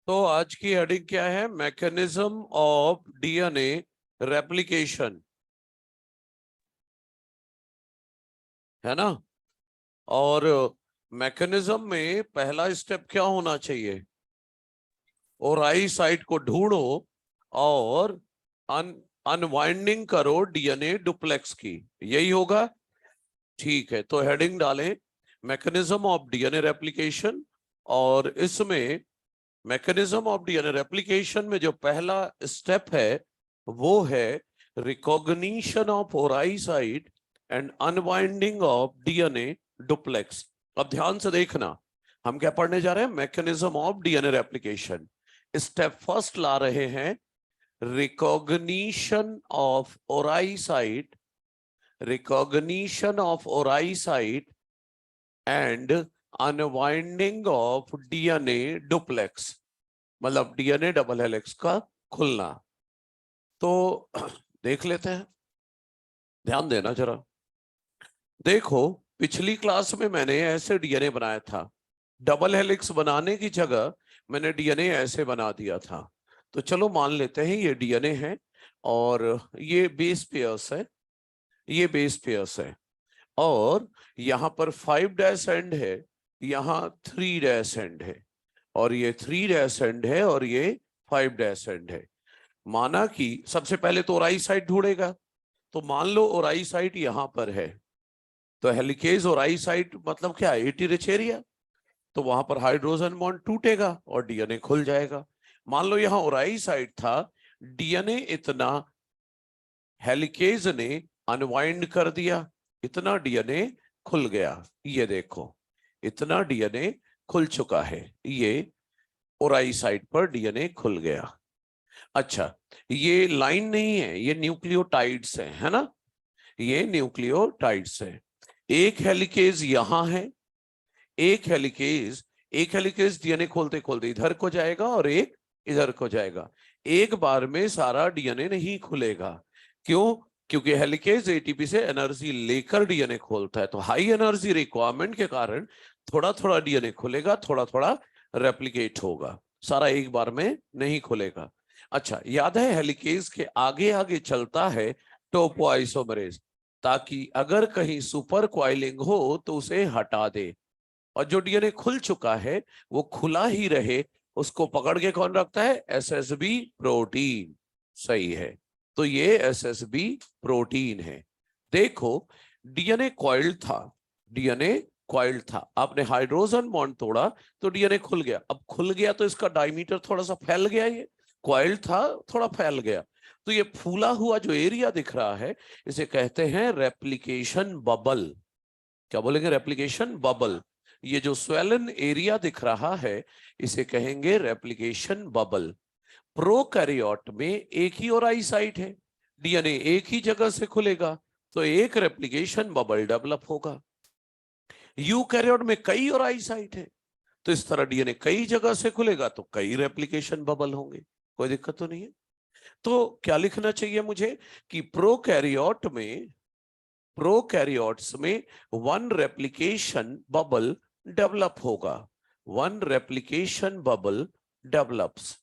तो आज की हेडिंग क्या है? मैकेनिज्म ऑफ डीएनए रेप्लिकेशन, है ना। और मैकेनिज्म में पहला स्टेप क्या होना चाहिए? ओराई साइट को ढूंढो और अनवाइंडिंग करो डीएनए डुप्लेक्स की, यही होगा। ठीक है, तो हेडिंग डालें मैकेनिज्म ऑफ डीएनए रेप्लिकेशन। और इसमें मैकेनिज्म ऑफ डीएनए रेप्लिकेशन में जो पहला स्टेप है वो है recognition of ori site and unwinding of DNA duplex. अब ध्यान से देखना, हम क्या पढ़ने जा रहे हैं? Mechanism of DNA replication. Step first ला रहे हैं recognition of ori site, recognition of ori site and unwinding of DNA duplex, मतलब डीएनए डबल हेलिक्स का खुलना। तो देख लेते हैं, ध्यान देना जरा। देखो, पिछली क्लास में मैंने ऐसे डीएनए बनाया था, डबल हेलिक्स बनाने की जगह मैंने डीएनए ऐसे बना दिया था। तो चलो मान लेते हैं ये डीएनए है और ये बेस पेयर्स है, ये बेस पेयर्स है, और यहां पर 5 डैश एंड है, यहाँ 3 डैश एंड है, और ये 3 डैश एंड है, और ये 5 डैश एंड है। माना कि सबसे पहले तो ओराई साइट ढूंढेगा, तो मान लो ओराई साइट यहां पर है, तो हेलिकेज ओराई साइट मतलब क्या है? 80 रिच एरिया। तो वहां पर हाइड्रोजन बॉन्ड टूटेगा और डीएनए खुल जाएगा। मान लो यहां ओराई साइट था, डीएनए इतना हेलिकेज ने अनवाइंड कर दिया, इतना डीएनए खुल गया। ये देखो, इतना डीएनए खुल चुका है, ये ओराई साइट पर डीएनए खुल गया। अच्छा, ये लाइन नहीं है, ये न्यूक्लियोटाइड्स है ना, ये न्यूक्लियोटाइड्स है। एक हेलिकेज यहां है, एक हेलिकेज डीएनए खोलते खोलते इधर को जाएगा और एक इधर को जाएगा। एक बार में सारा डीएनए नहीं खुलेगा। क्यों? क्योंकि हेलिकेज एटीपी से एनर्जी लेकर डीएनए खोलता है, तो हाई एनर्जी रिक्वायरमेंट के कारण थोड़ा थोड़ा डीएनए खुलेगा, थोड़ा थोड़ा रेप्लिकेट होगा, सारा एक बार में नहीं खुलेगा। अच्छा, याद है हेलिकेज के आगे आगे चलता है टोपोआइसोमरेज, ताकि अगर कहीं सुपर क्वाइलिंग हो तो उसे हटा दे, और जो डीएनए खुल चुका है वो खुला ही रहे, उसको पकड़ के कौन रखता है? SSB protein. सही है, तो ये एसएसबी प्रोटीन है। देखो, डीएनए कॉइल्ड था, डीएनए कॉइल्ड था, आपने हाइड्रोजन बॉन्ड तोड़ा तो डीएनए खुल गया। अब खुल गया तो इसका डायमीटर थोड़ा सा फैल गया, ये कॉइल्ड था, थोड़ा फैल गया। तो ये फूला हुआ जो एरिया दिख रहा है, इसे कहते हैं रेप्लिकेशन बबल। क्या बोलेंगे? Replication bubble. ये जो स्वेलन एरिया दिख रहा है, इसे कहेंगे रेप्लिकेशन बबल। प्रोकैरियोट में एक ही ओराई साइट है, डीएनए एक ही जगह से खुलेगा, तो एक रेप्लिकेशन बबल डेवलप होगा। यूकैरियोट में कई ओराई साइट है, तो इस तरह डीएनए कई जगह से खुलेगा, तो कई रेप्लिकेशन बबल होंगे। कोई दिक्कत तो नहीं है। तो क्या लिखना चाहिए मुझे कि प्रोकैरियोट्स में 1 रेप्लिकेशन बबल डेवलप होगा, 1 रेप्लिकेशन बबल डेवलप्स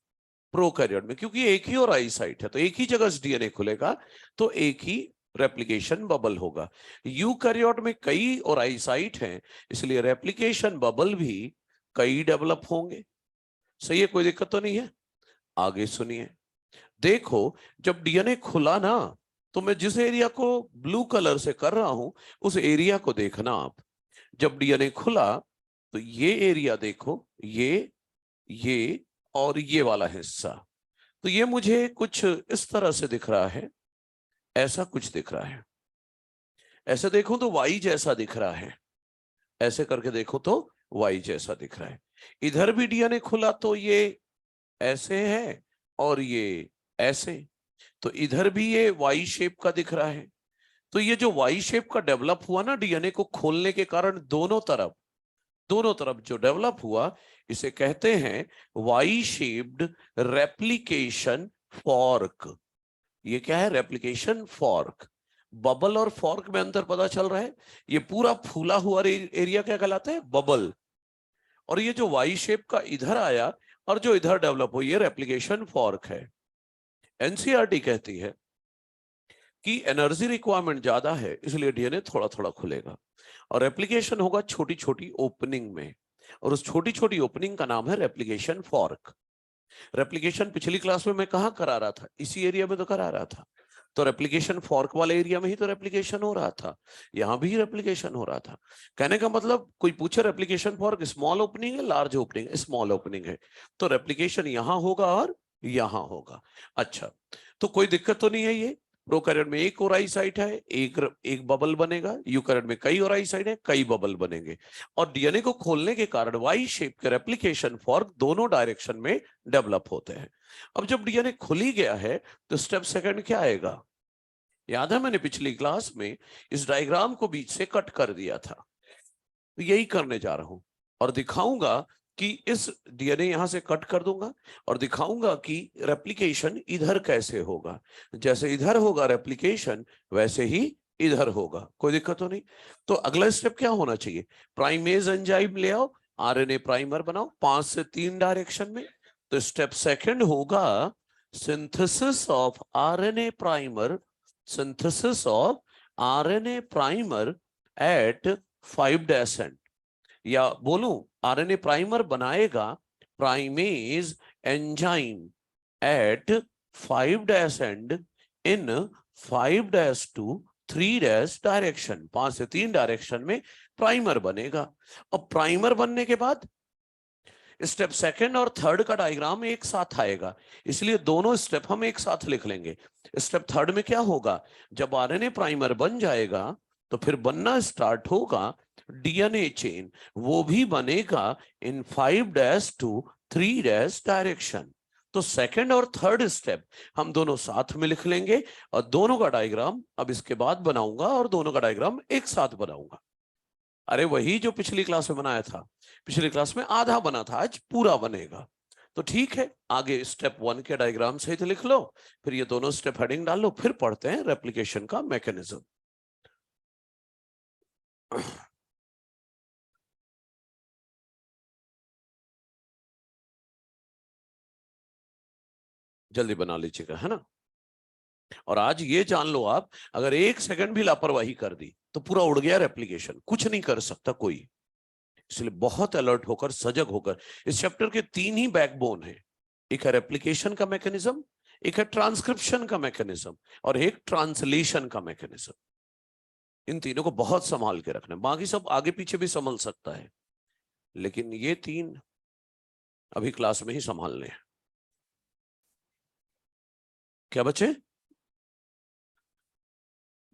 प्रोकैरियोट में, क्योंकि एक ही ओराई साइट है तो एक ही जगह से डीएनए खुलेगा, तो एक ही रेप्लिकेशन बबल होगा। यूकैरियोट में कई ओराई साइट हैं, इसलिए रेप्लिकेशन बबल भी कई डेवलप होंगे। सही है, कोई दिक्कत तो नहीं है। आगे सुनिए, देखो, जब डीएनए खुला ना, तो मैं जिस एरिया को ब्लू कलर से कर रहा हूं उस एरिया को देखना आप। जब डीएनए खुला तो ये एरिया देखो, ये और ये वाला हिस्सा, तो ये मुझे कुछ इस तरह से दिख रहा है, ऐसा कुछ दिख रहा है। ऐसे देखो तो वाई जैसा दिख रहा है, ऐसे करके देखो तो वाई जैसा दिख रहा है। इधर भी डीएनए खुला तो ये ऐसे है और ये ऐसे, तो इधर भी ये वाई शेप का दिख रहा है। तो ये जो वाई शेप का डेवलप हुआ ना डीएनए को खोलने के कारण, दोनों तरफ जो डेवलप हुआ, इसे कहते हैं वाई शेप्ड रेप्लिकेशन फॉर्क। ये क्या है? Replication fork. बबल और फॉर्क में अंतर पता चल रहा है? ये पूरा फूला हुआ एरिया क्या कहलाता है? बबल। और ये जो वाई शेप का इधर आया, और जो इधर डेवलप हुई है रेप्लिकेशन फॉर्क है। एनसीईआरटी कहती है कि एनर्जी रिक्वायरमेंट ज्यादा है, इसलिए डीएनए थोड़ा थोड़ा खुलेगा और रेप्लिकेशन होगा छोटी छोटी ओपनिंग में, और उस छोटी छोटी ओपनिंग का नाम है रेप्लिकेशन फॉर्क। रेप्लिकेशन पिछली क्लास में मैं कहा करा रहा था, इसी एरिया में तो करा रहा था। तो रेप्लिकेशन फॉर्क वाले एरिया में ही तो रेप्लिकेशन हो रहा था, यहां भी रेप्लिकेशन हो रहा था। कहने का मतलब कोई पूछे रेप्लिकेशन फॉर्क स्मॉल ओपनिंग है लार्ज ओपनिंग है, स्मॉल ओपनिंग है, तो रेप्लिकेशन यहां होगा और यहां होगा। अच्छा, तो कोई दिक्कत तो नहीं है। ये प्रोकैरियोट में एक ओराई साइट है, एक बबल बनेगा, यूकैरियोट में कई ओराई साइट है, कई बबल बनेंगे। और डीएनए को खोलने के कारण वाई शेप के रेप्लिकेशन फॉर्क दोनों डायरेक्शन में डेवलप होते हैं। अब जब डीएनए खुल ही गया है तो स्टेप सेकंड क्या आएगा? याद है मैंने पिछली क्लास में इस डायग्राम को बीच से कट कर दिया था, तो यही करने जा रहा हूं और दिखाऊंगा कि इस डीएनए यहां से कट कर दूंगा और दिखाऊंगा कि रेप्लिकेशन इधर कैसे होगा। जैसे इधर होगा रेप्लिकेशन, वैसे ही इधर होगा, कोई दिक्कत तो नहीं। तो अगला स्टेप क्या होना चाहिए? प्राइमेज एंजाइम ले आओ, आरएनए प्राइमर बनाओ 5 से 3 डायरेक्शन में। तो स्टेप सेकंड होगा synthesis of RNA primer, synthesis of RNA primer at 5' end, या बोलूं आरएनए प्राइमर बनाएगा primase enzyme at 5' end in 5' to 3' direction, 5 से 3 डायरेक्शन में प्राइमर बनेगा। अब प्राइमर बनने के बाद स्टेप सेकंड और थर्ड का डायग्राम एक साथ आएगा, इसलिए दोनों स्टेप हम एक साथ लिख लेंगे। स्टेप थर्ड में क्या होगा? जब आरएनए प्राइमर बन जाएगा तो फिर बनना स्टार्ट होगा डीएनए चेन, वो भी बनेगा इन 5' टू 3' डायरेक्शन। तो सेकंड और थर्ड स्टेप हम दोनों साथ में लिख लेंगे और दोनों का डायग्राम अब इसके बाद बनाऊंगा और दोनों का डायग्राम एक साथ बनाऊंगा। अरे वही जो पिछली क्लास में बनाया था, पिछली क्लास में आधा बना था, आज पूरा बनेगा। तो ठीक है, आगे स्टेप 1 के डायग्राम सहित लिख लो, फिर ये दोनों स्टेप हेडिंग डाल लो, फिर पढ़ते हैं रेप्लिकेशन का मैकेनिज्म। जल्दी बना लीजिएगा, है ना। और आज ये जान लो आप, अगर 1 सेकंड भी लापरवाही कर दी तो पूरा उड़ गया रेप्लिकेशन, कुछ नहीं कर सकता कोई। इसलिए बहुत अलर्ट होकर, सजग होकर, इस चैप्टर के 3 ही बैकबोन है। एक है रेप्लिकेशन का मैकेनिज्म, एक है ट्रांसक्रिप्शन का मैकेनिज्म, और एक ट्रांसलेशन का मैकेनिज्म। इन तीनों को बहुत संभाल के रखना है, बाकी सब आगे पीछे भी संभल सकता है, लेकिन ये 3 अभी क्लास में ही संभालने हैं। क्या बच्चे?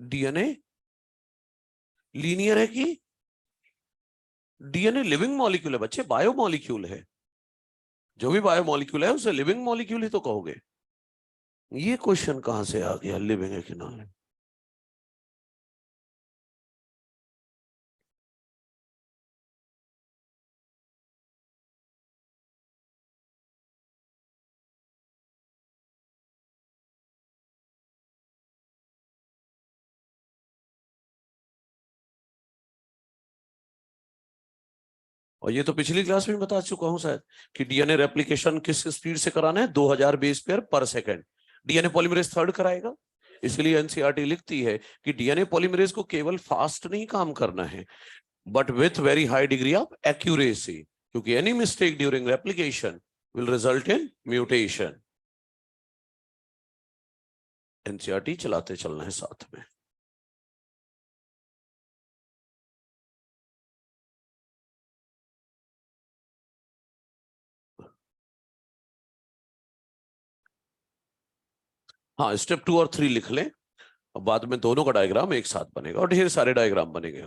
डीएनए लीनियर है कि डीएनए लिविंग मॉलिक्यूल है बच्चे, बायोमॉलिक्यूल है। जो भी बायोमॉलिक्यूल है उसे लिविंग मॉलिक्यूल ही तो कहोगे। ये क्वेश्चन कहां से आ गया, लिविंग है कि नॉन? और ये तो पिछली क्लास में बता चुका हूं शायद कि डीएनए रेप्लिकेशन किस स्पीड से कराना है, 2000 बेस पेयर पर सेकंड। डीएनए पॉलीमरेज थर्ड कराएगा, इसलिए एनसीईआरटी लिखती है कि डीएनए पॉलीमरेज को केवल फास्ट नहीं काम करना है, but with very high degree of accuracy, क्योंकि any mistake during replication will result in mutation. NCERT चलाते चलना है साथ में। हाँ, स्टेप 2 और 3 लिख लें और बाद में दोनों का डायग्राम एक साथ बनेगा और ढेर सारे डायग्राम बनेंगे।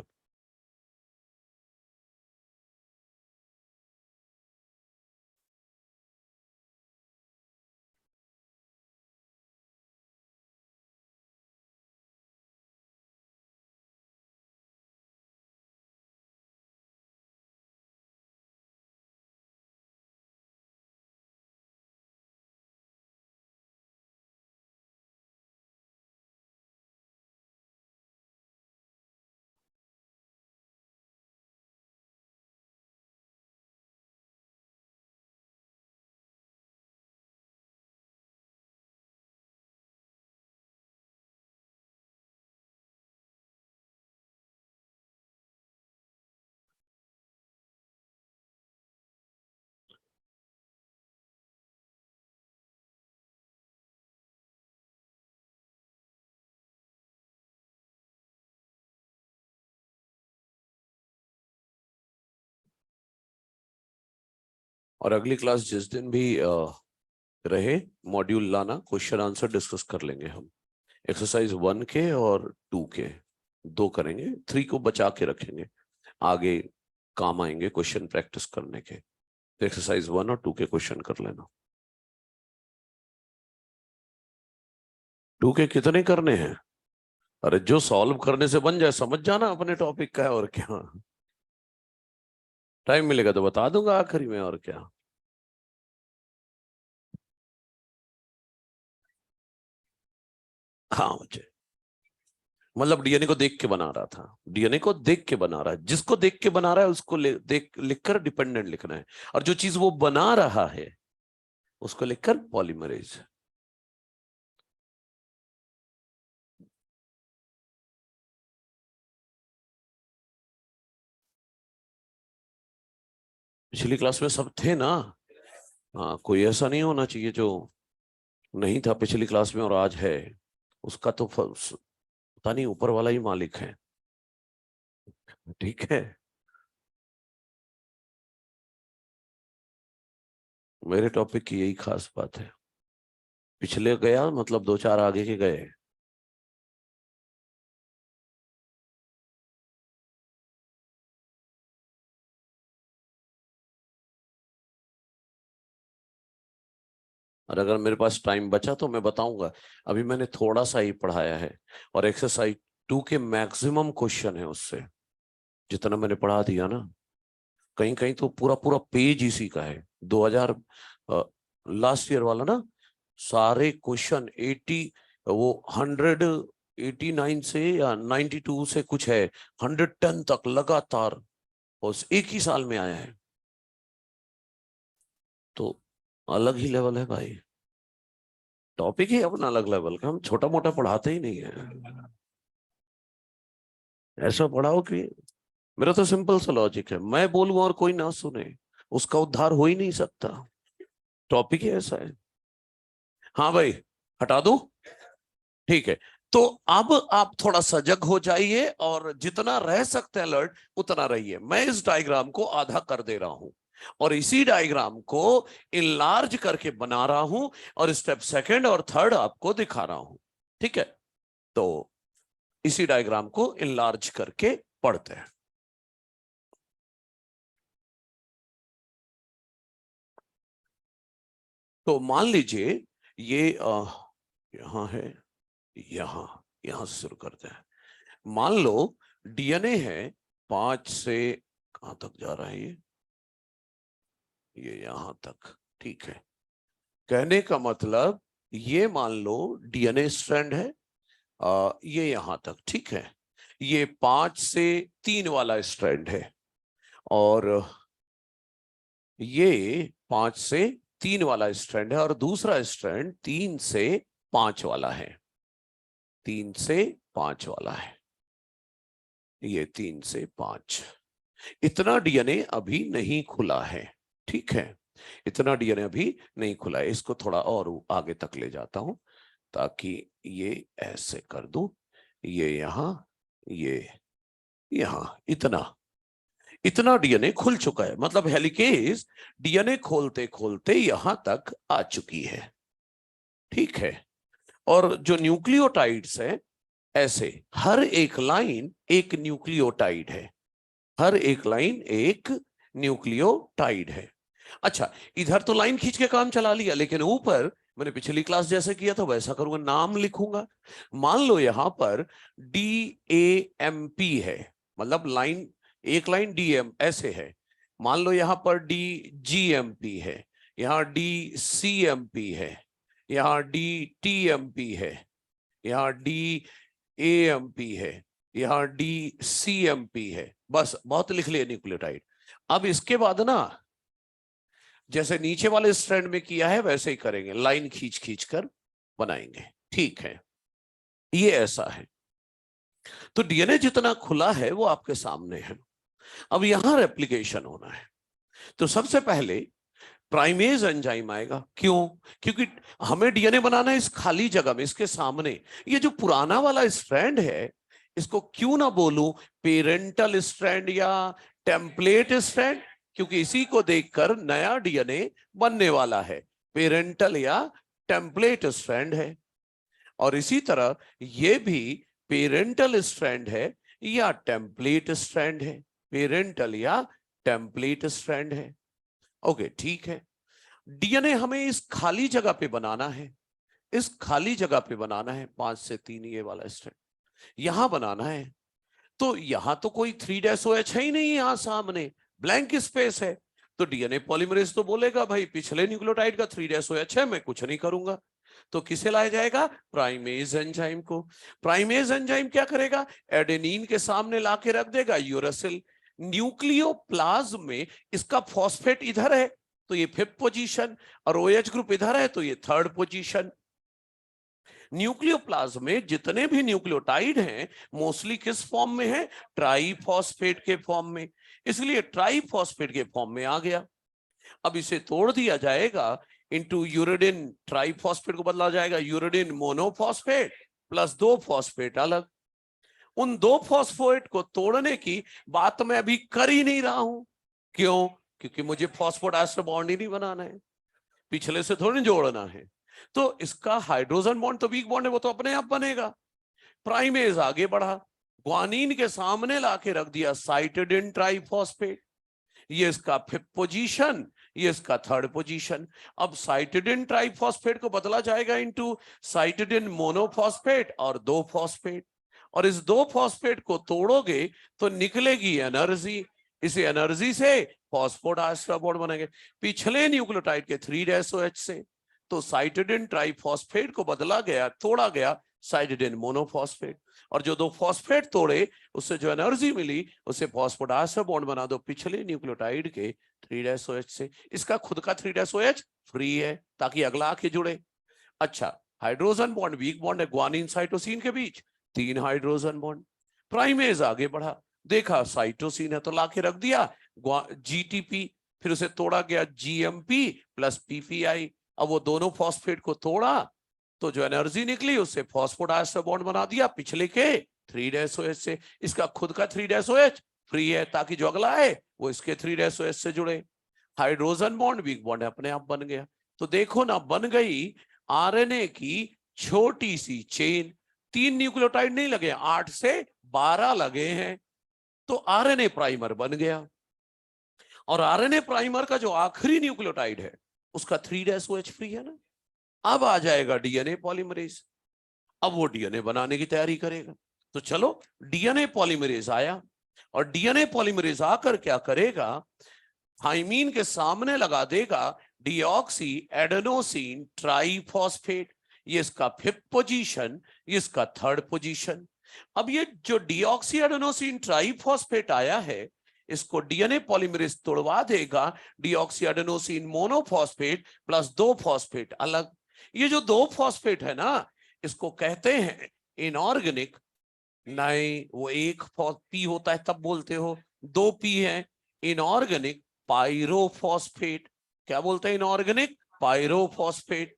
और अगली क्लास जिस दिन भी रहे मॉड्यूल लाना, क्वेश्चन आंसर डिस्कस कर लेंगे हम। एक्सरसाइज 1 के और 2 के 2 करेंगे, 3 को बचा के रखेंगे, आगे काम आएंगे क्वेश्चन प्रैक्टिस करने के। तो एक्सरसाइज 1 और 2 के क्वेश्चन कर लेना। 2 के कितने करने हैं? अरे जो सॉल्व करने से बन जाए, समझ जाना अपने टॉपिक का है, और क्या। टाइम मिलेगा तो बता दूंगा आखिरी में, और क्या। हाँ मुझे मतलब डीएनए को देख के बना रहा था, डीएनए को देख के बना रहा है, जिसको देख के बना रहा है उसको देख लिखकर डिपेंडेंट लिखना है, और जो चीज वो बना रहा है उसको लिखकर पॉलीमरेज। पिछली क्लास में सब थे ना? हाँ, कोई ऐसा नहीं होना चाहिए जो नहीं था पिछली क्लास में और आज है। उसका तो पता नहीं, ऊपर वाला ही मालिक है। ठीक है, मेरे टॉपिक की यही खास बात है, पिछले गया मतलब 2-4 आगे के गए। और अगर मेरे पास टाइम बचा तो मैं बताऊंगा। अभी मैंने थोड़ा सा ही पढ़ाया है, और एक्सरसाइज 2 के मैक्सिमम क्वेश्चन है उससे, जितना मैंने पढ़ा दिया ना। कहीं कहीं तो पूरा पूरा पेज इसी का है। 2000 लास्ट ईयर वाला ना, सारे क्वेश्चन 80, वो 189 से या 92 से कुछ है, 110 तक लगातार उस एक ही साल में आया है। तो अलग ही लेवल है भाई, टॉपिक ही अपना अलग लेवल का। हम छोटा मोटा पढ़ाते ही नहीं है। ऐसा पढ़ाओ कि मेरा तो सिंपल सा लॉजिक है, मैं बोलूं और कोई ना सुने, उसका उद्धार हो ही नहीं सकता। टॉपिक ही ऐसा है। हाँ भाई, हटा दूं? ठीक है। तो अब आप थोड़ा सजग हो जाइए, और जितना रह सकते हैं अलर्ट उतना रहिए। मैं इस डायग्राम को आधा कर दे रहा हूं, और इसी डायग्राम को इनलार्ज करके बना रहा हूं, और स्टेप सेकंड और थर्ड आपको दिखा रहा हूं। ठीक है, तो इसी डायग्राम को इनलार्ज करके पढ़ते हैं। तो मान लीजिए ये यहां है, यहां यहां से शुरू करते हैं। मान लो डीएनए है 5 से, कहां तक जा रहा है ये यहां तक। ठीक है, कहने का मतलब ये मान लो डीएनए स्ट्रैंड है, ये यहां तक। ठीक है, ये 5 से 3 वाला स्ट्रैंड है, और ये 5 से 3 वाला स्ट्रैंड है, और दूसरा स्ट्रैंड 3 से 5 वाला है। 3 से 5 वाला है, ये 3 से 5। इतना डीएनए अभी नहीं खुला है। ठीक है, इतना डीएनए अभी नहीं खुला है। इसको थोड़ा और आगे तक ले जाता हूं, ताकि ये ऐसे कर दूं, ये यहां, ये यहां। इतना इतना डीएनए खुल चुका है, मतलब हेलिकेज डीएनए खोलते खोलते यहां तक आ चुकी है। ठीक है, और जो न्यूक्लियोटाइड्स है, ऐसे हर एक लाइन एक न्यूक्लियोटाइड है, हर एक लाइन एक न्यूक्लियोटाइड है। अच्छा, इधर तो लाइन खींच के काम चला लिया, लेकिन ऊपर मैंने पिछली क्लास जैसे किया था वैसा करूंगा, नाम लिखूंगा। मान लो यहां पर DAMP है, मतलब लाइन, एक लाइन DM ऐसे है। मान लो यहां पर DGMP है, यहां DCMP है, यहां DTMP है, यहां DAMP है, यहां DCMP है। बस बहुत लिख लिया न्यूक्लियोटाइड। अब इसके बाद ना, जैसे नीचे वाले स्ट्रैंड में किया है वैसे ही करेंगे, लाइन खींच खींच कर बनाएंगे। ठीक है, ये ऐसा है। तो डीएनए जितना खुला है वो आपके सामने है। अब यहां रेप्लिकेशन होना है, तो सबसे पहले प्राइमेज एंजाइम आएगा। क्यों? क्योंकि हमें डीएनए बनाना है इस खाली जगह में, इसके सामने। ये जो पुराना वाला स्ट्रैंड है, इसको क्यों ना बोलूं पेरेंटल स्ट्रैंड या टेम्पलेट स्ट्रैंड, क्योंकि इसी को देखकर नया डीएनए बनने वाला है, पेरेंटल या टेम्पलेट स्ट्रैंड है। और इसी तरह ये भी पेरेंटल स्ट्रैंड है या टेम्पलेट स्ट्रैंड है, पेरेंटल या टेम्पलेट स्ट्रैंड है। ओके, ठीक है। डीएनए हमें इस खाली जगह पे बनाना है, इस खाली जगह पे बनाना है, 5 से 3 ये वाला स्ट्रैंड यहां बनाना है। तो यहां तो कोई 3' है ही नहीं, यहां सामने ब्लैंक स्पेस है। तो डीएनए पॉलीमरेज तो बोलेगा भाई पिछले न्यूक्लियोटाइड का 3' है, मैं कुछ नहीं करूंगा। तो किसे लाया जाएगा? प्राइमेज एंजाइम को। प्राइमेज एंजाइम क्या करेगा? एडेनिन के सामने लाके रख देगा यूरासिल। न्यूक्लियोप्लाज्म में इसका फॉस्फेट इधर है तो ये 5th पोजीशन, और OH ग्रुप इधर है तो ये 3rd पोजीशन। न्यूक्लियोप्लाज्म में जितने भी न्यूक्लियोटाइड हैं मोस्टली किस फॉर्म में है? ट्राइफॉस्फेट के फॉर्म में, इसलिए ट्राइफॉस्फेट के फॉर्म में आ गया। अब इसे तोड़ दिया जाएगा इनटू यूरिडिन, ट्राइफॉस्फेट को बदला जाएगा यूरिडिन मोनोफॉस्फेट प्लस 2 फॉस्फेट अलग। उन 2 फॉस्फेट को तोड़ने की बात मैं अभी कर ही नहीं रहा हूं। क्यों? क्योंकि मुझे फॉस्फोडाइस्टर बॉन्ड ही नहीं बनाना है, पिछले से थोड़ी जोड़ना है। तो इसका हाइड्रोजन बॉन्ड तो वीक बॉन्ड है, वो तो अपने आप बनेगा। प्राइमेज आगे बढ़ा, ग्वानिन के सामने लाके रख दिया साइटिडिन ट्राइफॉस्फेट, ये इसका 5th पोजीशन, ये इसका 3rd पोजीशन। अब साइटिडिन ट्राइफॉस्फेट को बदला जाएगा इनटू साइटिडिन मोनोफॉस्फेट और 2 फॉस्फेट, और इस 2 फॉस्फेट को तोड़ोगे तो निकलेगी एनर्जी। इस एनर्जी से फॉस्फोडाइस्टर बॉन्ड बनेंगे पिछले न्यूक्लियोटाइड के 3' से। तो साइटिडिन ट्राइफॉस्फेट को बदला गया, तोड़ा गया साइटिडिन मोनोफॉस्फेट, और जो 2 फॉस्फेट तोड़े उससे जो एनर्जी मिली उसे फॉस्फोडाइस्टर बॉन्ड बना दो पिछले न्यूक्लियोटाइड के 3' से। इसका खुद का 3' फ्री है ताकि अगला आके जुड़े। अच्छा, हाइड्रोजन बॉन्ड वीक बॉन्ड है ग्वानिन साइटोसिन के बीच, 3 हाइड्रोजन बॉन्ड। प्राइमेज आगे बढ़ा, देखा साइटोसिन है तो लाके रख दिया GTP, फिर उसे तोड़ा गया GMP प्लस PPI। अब वो दोनों फॉस्फेट को तोड़ा तो जो एनर्जी निकली उससे फॉस्फोडाइस्टर बॉन्ड बना दिया पिछले के 3' से। इसका खुद का 3' फ्री है ताकि जो अगला है वो इसके 3' से जुड़े। हाइड्रोजन बॉन्ड वीक बॉन्ड अपने आप बन गया। तो देखो ना, बन गई आरएनए की छोटी सी चेन। 3 न्यूक्लियोटाइड नहीं लगे, 8 से 12 लगे हैं, तो आरएनए प्राइमर बन गया। और आरएनए प्राइमर का जो आखिरी न्यूक्लियोटाइड है उसका 3' फ्री है ना। अब आ जाएगा डीएनए पॉलीमरेज, अब वो डीएनए बनाने की तैयारी करेगा। तो चलो, डीएनए पॉलीमरेज आया, और डीएनए पॉलीमरेज आकर क्या करेगा? थाइमीन के सामने लगा देगा डीऑक्सी एडेनोसिन ट्राइफॉस्फेट, ये इसका 5th पोजीशन, ये इसका 3rd पोजीशन। अब ये जो डीऑक्सी एडेनोसिन ट्राइफॉस्फेट आया है इसको डीएनए पॉलीमरेज तोड़वा देगा deoxy adenosine monophosphate plus 2 phosphate अलग। ये जो 2 फॉस्फेट है ना, इसको कहते हैं इनऑर्गेनिक। नहीं, वो एक पी होता है तब बोलते हो, 2 पी है इनऑर्गेनिक पाइरोफॉस्फेट। क्या बोलते हैं? Inorganic pyrophosphate.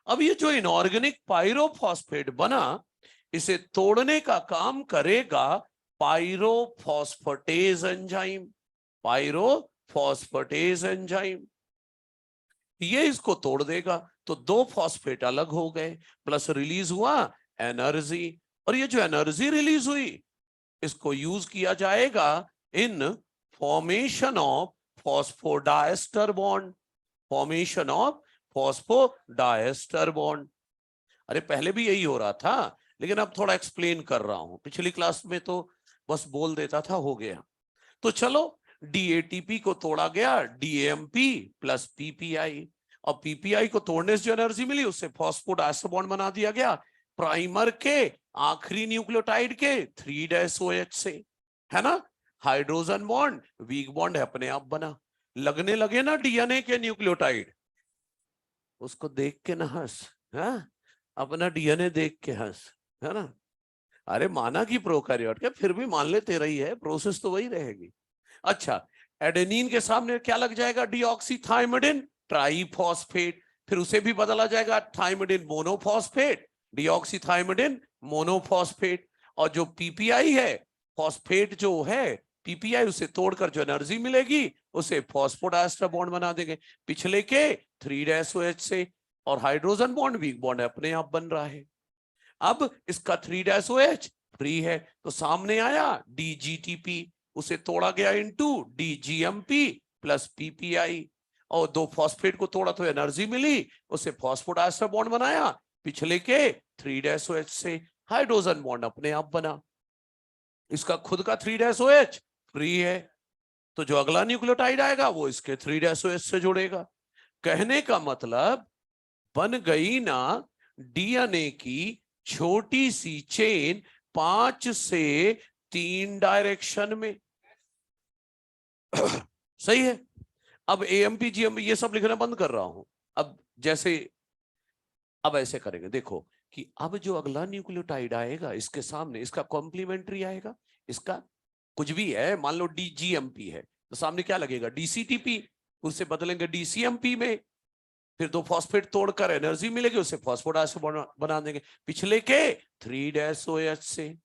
अब ये जो इनऑर्गेनिक पाइरोफॉस्फेट बना, इसे तोड़ने का काम करेगा पाइरोफॉस्फेटेज एंजाइम, पाइरोफॉस्फेटेज एंजाइम। ये इसको तोड़ देगा तो 2 फॉस्फेट अलग हो गए, प्लस रिलीज हुआ एनर्जी, और ये जो एनर्जी रिलीज हुई इसको यूज किया जाएगा in formation of phosphodiester bond, formation of phosphodiester bond. अरे पहले भी यही हो रहा था, लेकिन अब थोड़ा एक्सप्लेन कर रहा हूं, पिछली क्लास में तो बस बोल देता था, हो गया। तो चलो, DATP को तोड़ा गया DAMP प्लस PPI, और PPI को तोड़ने से जो एनर्जी मिली उससे फॉस्फोडाइस्टर बॉन्ड बना दिया गया प्राइमर के आखिरी न्यूक्लियोटाइड के 3' से, है ना। हाइड्रोजन बॉन्ड वीक बॉन्ड है अपने आप बना। लगने लगे ना डीएनए के न्यूक्लियोटाइड, उसको देख के ना हंस, हाँ? अपना डीएनए देख के हंस, है ना। अरे माना कि प्रोकैरियोट के, फिर भी मान ले तेरा ही है, प्रोसेस तो वही रहेगी। अच्छा, एडेनिन के सामने क्या लग जाएगा? डीऑक्सीथाइमिडिन ट्राइफॉस्फेट, फिर उसे भी बदला जाएगा थाइमिडिन मोनोफॉस्फेट, डीऑक्सीथाइमिडिन मोनोफॉस्फेट। और जो PPI है, फॉस्फेट जो है पीपीआई उसे तोड़कर जो एनर्जी मिलेगी उसे फॉस्फोडाइस्टर बॉन्ड बना देंगे पिछले के 3-OH से, और हाइड्रोजन बॉन्ड वीक बॉन्ड अपने आप बन रहा है। अब इसका 3-OH फ्री है तो सामने आया DGTP, उसे तोड़ा गया इनटू DGMP प्लस पीपीआई, और दो फॉस्फेट को तोड़ा तो एनर्जी मिली, उसे फॉस्फोडाइस्टर बॉन्ड बनाया पिछले के 3-OH से, हाइड्रोजन बॉन्ड अपने आप बना। इसका खुद का 3-OH फ्री है तो जो अगला न्यूक्लियोटाइड आएगा वो इसके 3-OH से जुड़ेगा। कहने का मतलब बन गई ना डीएनए की छोटी सी चेन 5 से 3 डायरेक्शन में। सही है। अब एएमपी जीएमपी ये सब लिखना बंद कर रहा हूं। अब जैसे अब ऐसे करेंगे, देखो कि अब जो अगला न्यूक्लियोटाइड आएगा इसके सामने इसका कॉम्प्लीमेंट्री आएगा, इसका कुछ भी है, मान लो डीजीएमपी है तो सामने क्या लगेगा डीसीटीपी, उसे बदलेंगे डीसीएमपी में, फिर दो फॉस्फेट तोड़कर एनर्जी मिलेगी उसे फॉस्फोडाइस्टर बना देंगे पिछले के 3-OH से,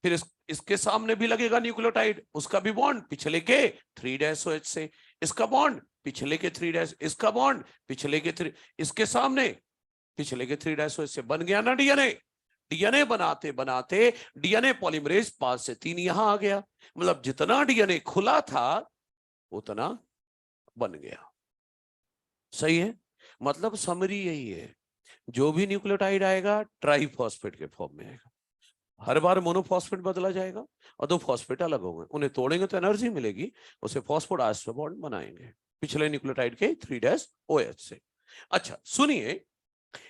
फिर इसके सामने भी लगेगा न्यूक्लियोटाइड, उसका भी बॉन्ड पिछले के 3-OH से, इसका बॉन्ड पिछले के 3 इसका बॉन्ड पिछले के 3, इसके सामने पिछले के 3-OH से, बन गया ना डीएनए। डीएनए बनाते बनाते डीएनए पॉलीमरेज 5 से 3 यहां आ गया, मतलब जितना डीएनए खुला था उतना बन गया। सही है। मतलब समरी यही है, जो भी न्यूक्लियोटाइड आएगा ट्राइफॉस्फेट के फॉर्म में आएगा, हर बार मोनोफॉस्फेट बदला जाएगा और दो फॉस्फेट अलग होंगे, उन्हें तोड़ेंगे तो एनर्जी मिलेगी, उसे फॉस्फोडाइस्टर बॉन्ड बनाएंगे पिछले न्यूक्लियोटाइड के 3-OH से। अच्छा सुनिए,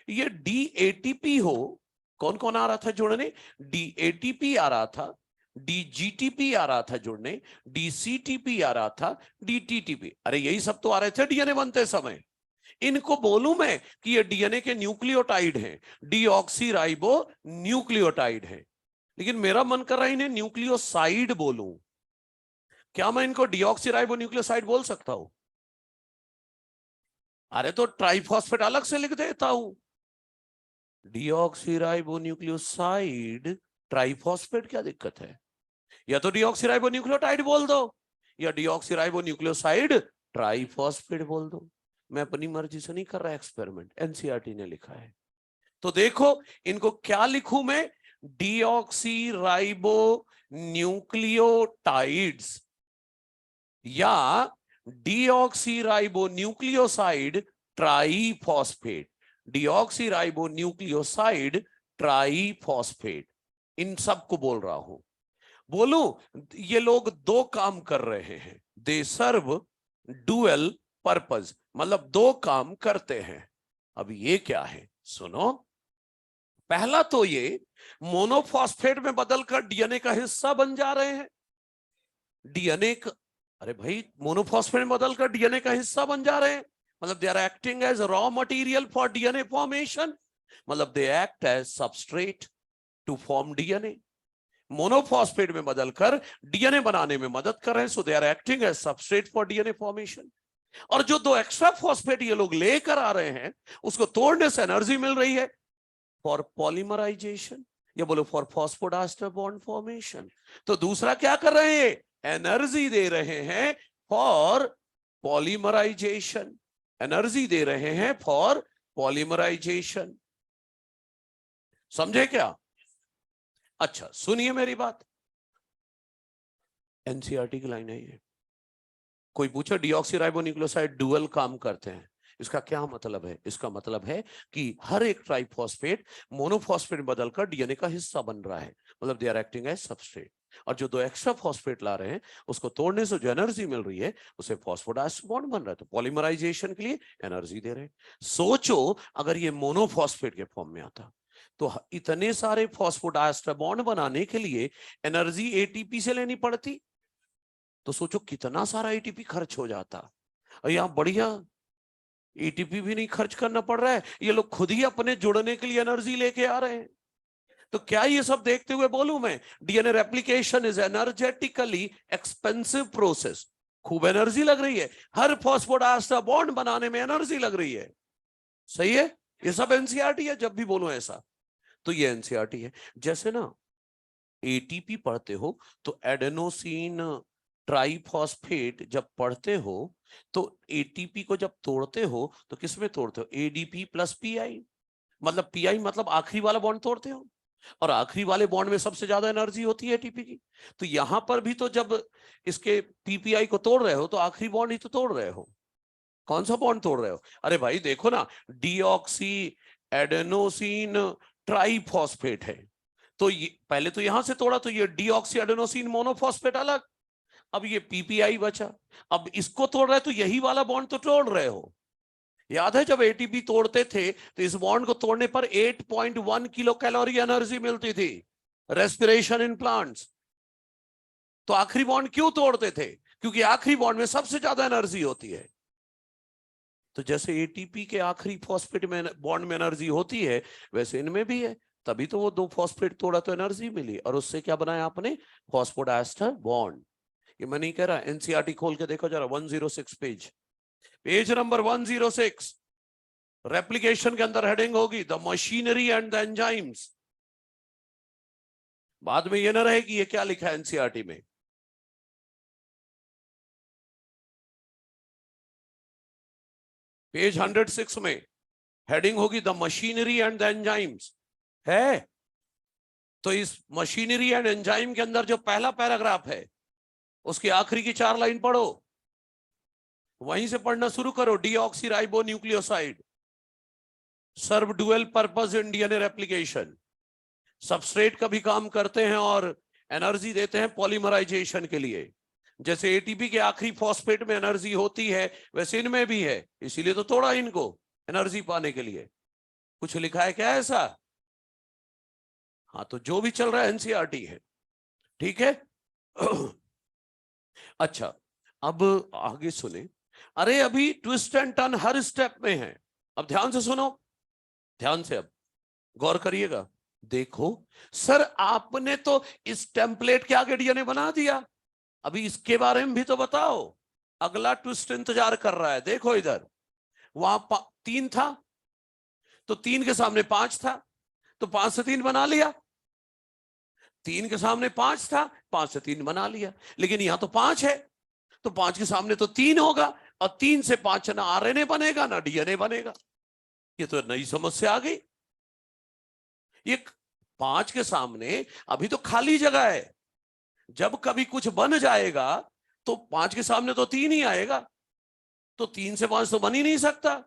ये डीएटीपी हो, कौन कौन आ रहा था जुड़ने, डीएटीपी आ रहा था, डीजीटीपी आ रहा था जुड़ने, डीसीटीपी आ रहा था, डीटीटीपी, अरे यही सब तो आ रहे थे डीएनए बनते समय। इनको बोलूं मैं कि ये डीएनए के न्यूक्लियोटाइड हैं, डीऑक्सीराइबो न्यूक्लियोटाइड है, लेकिन मेरा मन कर रहा है इन्हें न्यूक्लियोसाइड बोलूं। क्या मैं इनको डीऑक्सीराइबो न्यूक्लियोसाइड बोल सकता हूं? अरे तो ट्राइफॉस्फेट अलग से लिख देता हूं, डीऑक्सीराइबो न्यूक्लियोसाइड ट्राइफॉस्फेट, क्या दिक्कत है? या तो डीऑक्सीराइबो न्यूक्लियोटाइड बोल दो या डीऑक्सीराइबो न्यूक्लियोसाइड ट्राइफॉस्फेट बोल दो, मैं अपनी मर्जी से नहीं कर रहा एक्सपेरिमेंट, एनसीईआरटी ने लिखा है। तो देखो इनको क्या लिखूं मैं, डीऑक्सीराइबो न्यूक्लियोटाइड्स या deoxyribo nucleoside triphosphate, deoxyribo nucleoside triphosphate, इन सब को बोल रहा हूं। बोलूं ये लोग दो काम कर रहे हैं, दे सर्व डुअल पर्पस, मतलब दो काम करते हैं। अब ये क्या है सुनो, पहला तो ये मोनोफॉस्फेट में बदलकर डीएनए का हिस्सा बन जा रहे हैं, डीएनए का, अरे भाई मोनोफॉस्फेट में बदलकर डीएनए का हिस्सा बन जा रहे हैं, मतलब they are acting as raw material for DNA formation, मतलब they act as substrate to form DNA. Monophosphate में बदलकर डीएनए बनाने में मदद कर रहे हैं, so they are acting as substrate for DNA formation. और जो दो एक्स्ट्रा फॉस्फेट ये लोग लेकर आ रहे हैं उसको तोड़ने से एनर्जी मिल रही है फॉर पॉलीमराइजेशन, या बोलो फॉर फॉस्फोडाइस्टर बॉन्ड फॉर्मेशन। तो दूसरा क्या कर रहे हैं, एनर्जी दे रहे हैं फॉर पॉलीमराइजेशन, एनर्जी दे रहे हैं फॉर पॉलीमराइजेशन। समझे क्या? अच्छा सुनिए मेरी बात, एनसीईआरटी की लाइन है ये। कोई पूछे डीऑक्सीराइबो न्यूक्लियोसाइड डुअल काम करते हैं, इसका क्या मतलब है? इसका मतलब है कि हर एक ट्राइफॉस्फेट मोनोफॉस्फेट बदलकर डीएनए का हिस्सा बन रहा है, मतलब they are acting as substrate, और जो दो एक्स्ट्रा फॉस्फेट ला रहे हैं उसको तोड़ने से जो एनर्जी मिल रही है उसे फॉस्फोडाइस्टर बॉन्ड बन रहा है, तो पॉलीमराइजेशन के लिए एनर्जी दे रहे हैं। सोचो अगर ये मोनोफॉस्फेट के फॉर्म में आता तो इतने सारे फॉस्फोडाइस्टर बॉन्ड बनाने के लिए एनर्जी एटीपी से लेनी पड़ती, तो सोचो कितना सारा एटीपी खर्च हो जाता। और यहां बढ़िया एटीपी भी नहीं खर्च करना पड़ रहा है, ये लोग खुद ही अपने जुड़ने के लिए एनर्जी लेके आ रहे हैं। तो क्या ये सब देखते हुए बोलूं मैं, DNA replication is energetically expensive process, खूब एनर्जी लग रही है, हर फॉस्फोडाइस्टर बॉन्ड बनाने में एनर्जी लग रही है। सही है, ये सब एनसीईआरटी है, जब भी बोलूं ऐसा तो ये एनसीईआरटी है। जैसे ना एटीपी पढ़ते हो तो एडेनोसिन ट्राइफॉस्फेट जब पढ़ते हो तो एटीपी को जब तोड़ते हो तो किसमें तोड़ते हो? एडीपी प्लस पीआई, मतलब पीआई मतलब आखिरी वाला बॉन्ड तोड़ते हो, और आखिरी वाले बॉन्ड में सबसे ज्यादा एनर्जी होती है एटीपी की। तो यहां पर भी तो जब इसके पीपीआई को तोड़ रहे हो तो आखिरी बॉन्ड ही तो तोड़ रहे हो। कौन सा बॉन्ड तोड़ रहे हो? अरे भाई देखो ना, डीऑक्सी एडेनोसिन ट्राइफॉस्फेट है, तो ये पहले तो यहां से तोड़ा तो ये डीऑक्सी एडेनोसिन मोनोफॉस्फेट अलग, अब ये पीपीआई बचा, अब इसको तोड़ रहे तो यही वाला बॉन्ड तो तोड़ रहे हो। याद है जब एटीपी तोड़ते थे तो इस बॉन्ड को तोड़ने पर 8.1 किलो कैलोरी एनर्जी मिलती थी, रेस्पिरेशन इन प्लांट्स। तो आखिरी बॉन्ड क्यों तोड़ते थे? क्योंकि आखिरी बॉन्ड में सबसे ज्यादा एनर्जी होती है। तो जैसे एटीपी के आखिरी फॉस्फेट में बॉन्ड में एनर्जी होती है, वैसे इनमें भी है, तभी तो वो 2 फॉस्फेट तोड़ा तो एनर्जी मिली, और उससे क्या बनाया आपने? Phosphodiester bond. ये मैं नहीं कह रहा, एनसीईआरटी खोल के देखो जरा, 106 पेज, पेज नंबर 106, रेप्लिकेशन के अंदर हेडिंग होगी the machinery and the enzymes. बाद में ये ना रहे कि ये क्या लिखा है एनसीईआरटी में। पेज 106 में हेडिंग होगी the machinery and the enzymes है। तो इस मशीनरी एंड एंजाइम के अंदर जो पहला पैराग्राफ है उसकी आखिरी की 4 लाइन पढ़ो, वहीं से पढ़ना शुरू करो। Deoxyribonucleoside serve dual purpose in DNA replication, substrate का भी काम करते हैं और एनर्जी देते हैं पॉलीमराइजेशन के लिए। जैसे एटीपी के आखिरी फॉस्फेट में एनर्जी होती है वैसे इनमें भी है, इसीलिए तो तोड़ा इनको एनर्जी पाने के लिए। कुछ लिखा है क्या ऐसा? हाँ, तो जो भी चल रहा है एनसीईआरटी है, ठीक है। अच्छा, अब आगे सुने। अरे अभी twist and turn her step में है। अब ध्यान से सुनो, ध्यान से अब गौर करिएगा। देखो सर, आपने तो इस टेम्पलेट के आगे डीएनए बना दिया, अभी इसके बारे में भी तो बताओ। अगला ट्विस्ट इंतजार कर रहा है। देखो इधर, वहां 3 था तो 3 के सामने 5 था, तो 5 से 3 बना लिया। 3 के सामने 5 था, 5 से 3 बना लिया। लेकिन यहां तो 5 है, तो 5 के सामने तो 3 होगा, और 3 से 5 ना आरएनए बनेगा ना डीएनए बनेगा। ये तो नई समस्या आ गई। ये 5 के सामने अभी तो खाली जगह है, जब कभी कुछ बन जाएगा तो 5 के सामने तो 3 ही आएगा, तो 3 से 5 तो बन ही नहीं सकता।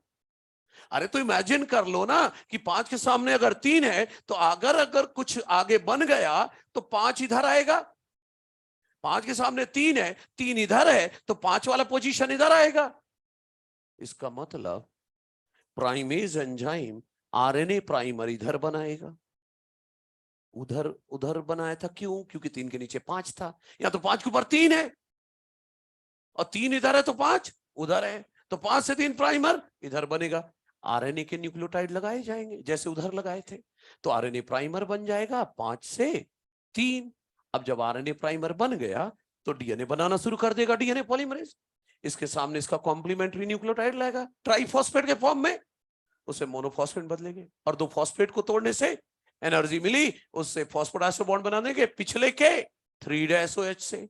अरे तो इमेजिन कर लो ना कि 5 के सामने अगर 3 है तो अगर कुछ आगे बन गया तो 5 इधर आएगा। 5 के सामने 3 है, 3 इधर है, तो 5 वाला पोजीशन इधर आएगा। इसका मतलब प्राइमेज एंजाइम आरएनए प्राइमर इधर बनाएगा, उधर उधर बनाया था। क्यों? क्योंकि 3 के नीचे 5 था, या तो 5 के ऊपर 3 है, और 3 इधर है तो 5 उधर है, तो 5 से 3 प्राइमर इधर बनेगा। आरएनए के न्यूक्लियोटाइड लगाए जाएंगे जैसे उधर लगाए थे, तो आरएनए प्राइमर बन जाएगा 5 से 3। अब जब आरएनए प्राइमर बन गया तो डीएनए बनाना शुरू कर देगा, डीएनए पॉलीमरेज। इसके सामने इसका कॉम्प्लीमेंट्री न्यूक्लियोटाइड लाएगा ट्राइफॉस्फेट के फॉर्म में, उसे मोनोफॉस्फेट बदलेंगे, और 2 फॉस्फेट को तोड़ने से एनर्जी मिली, उससे फॉस्फोडाइस्टर बॉन्ड बनाने के पिछले के 3-OH से।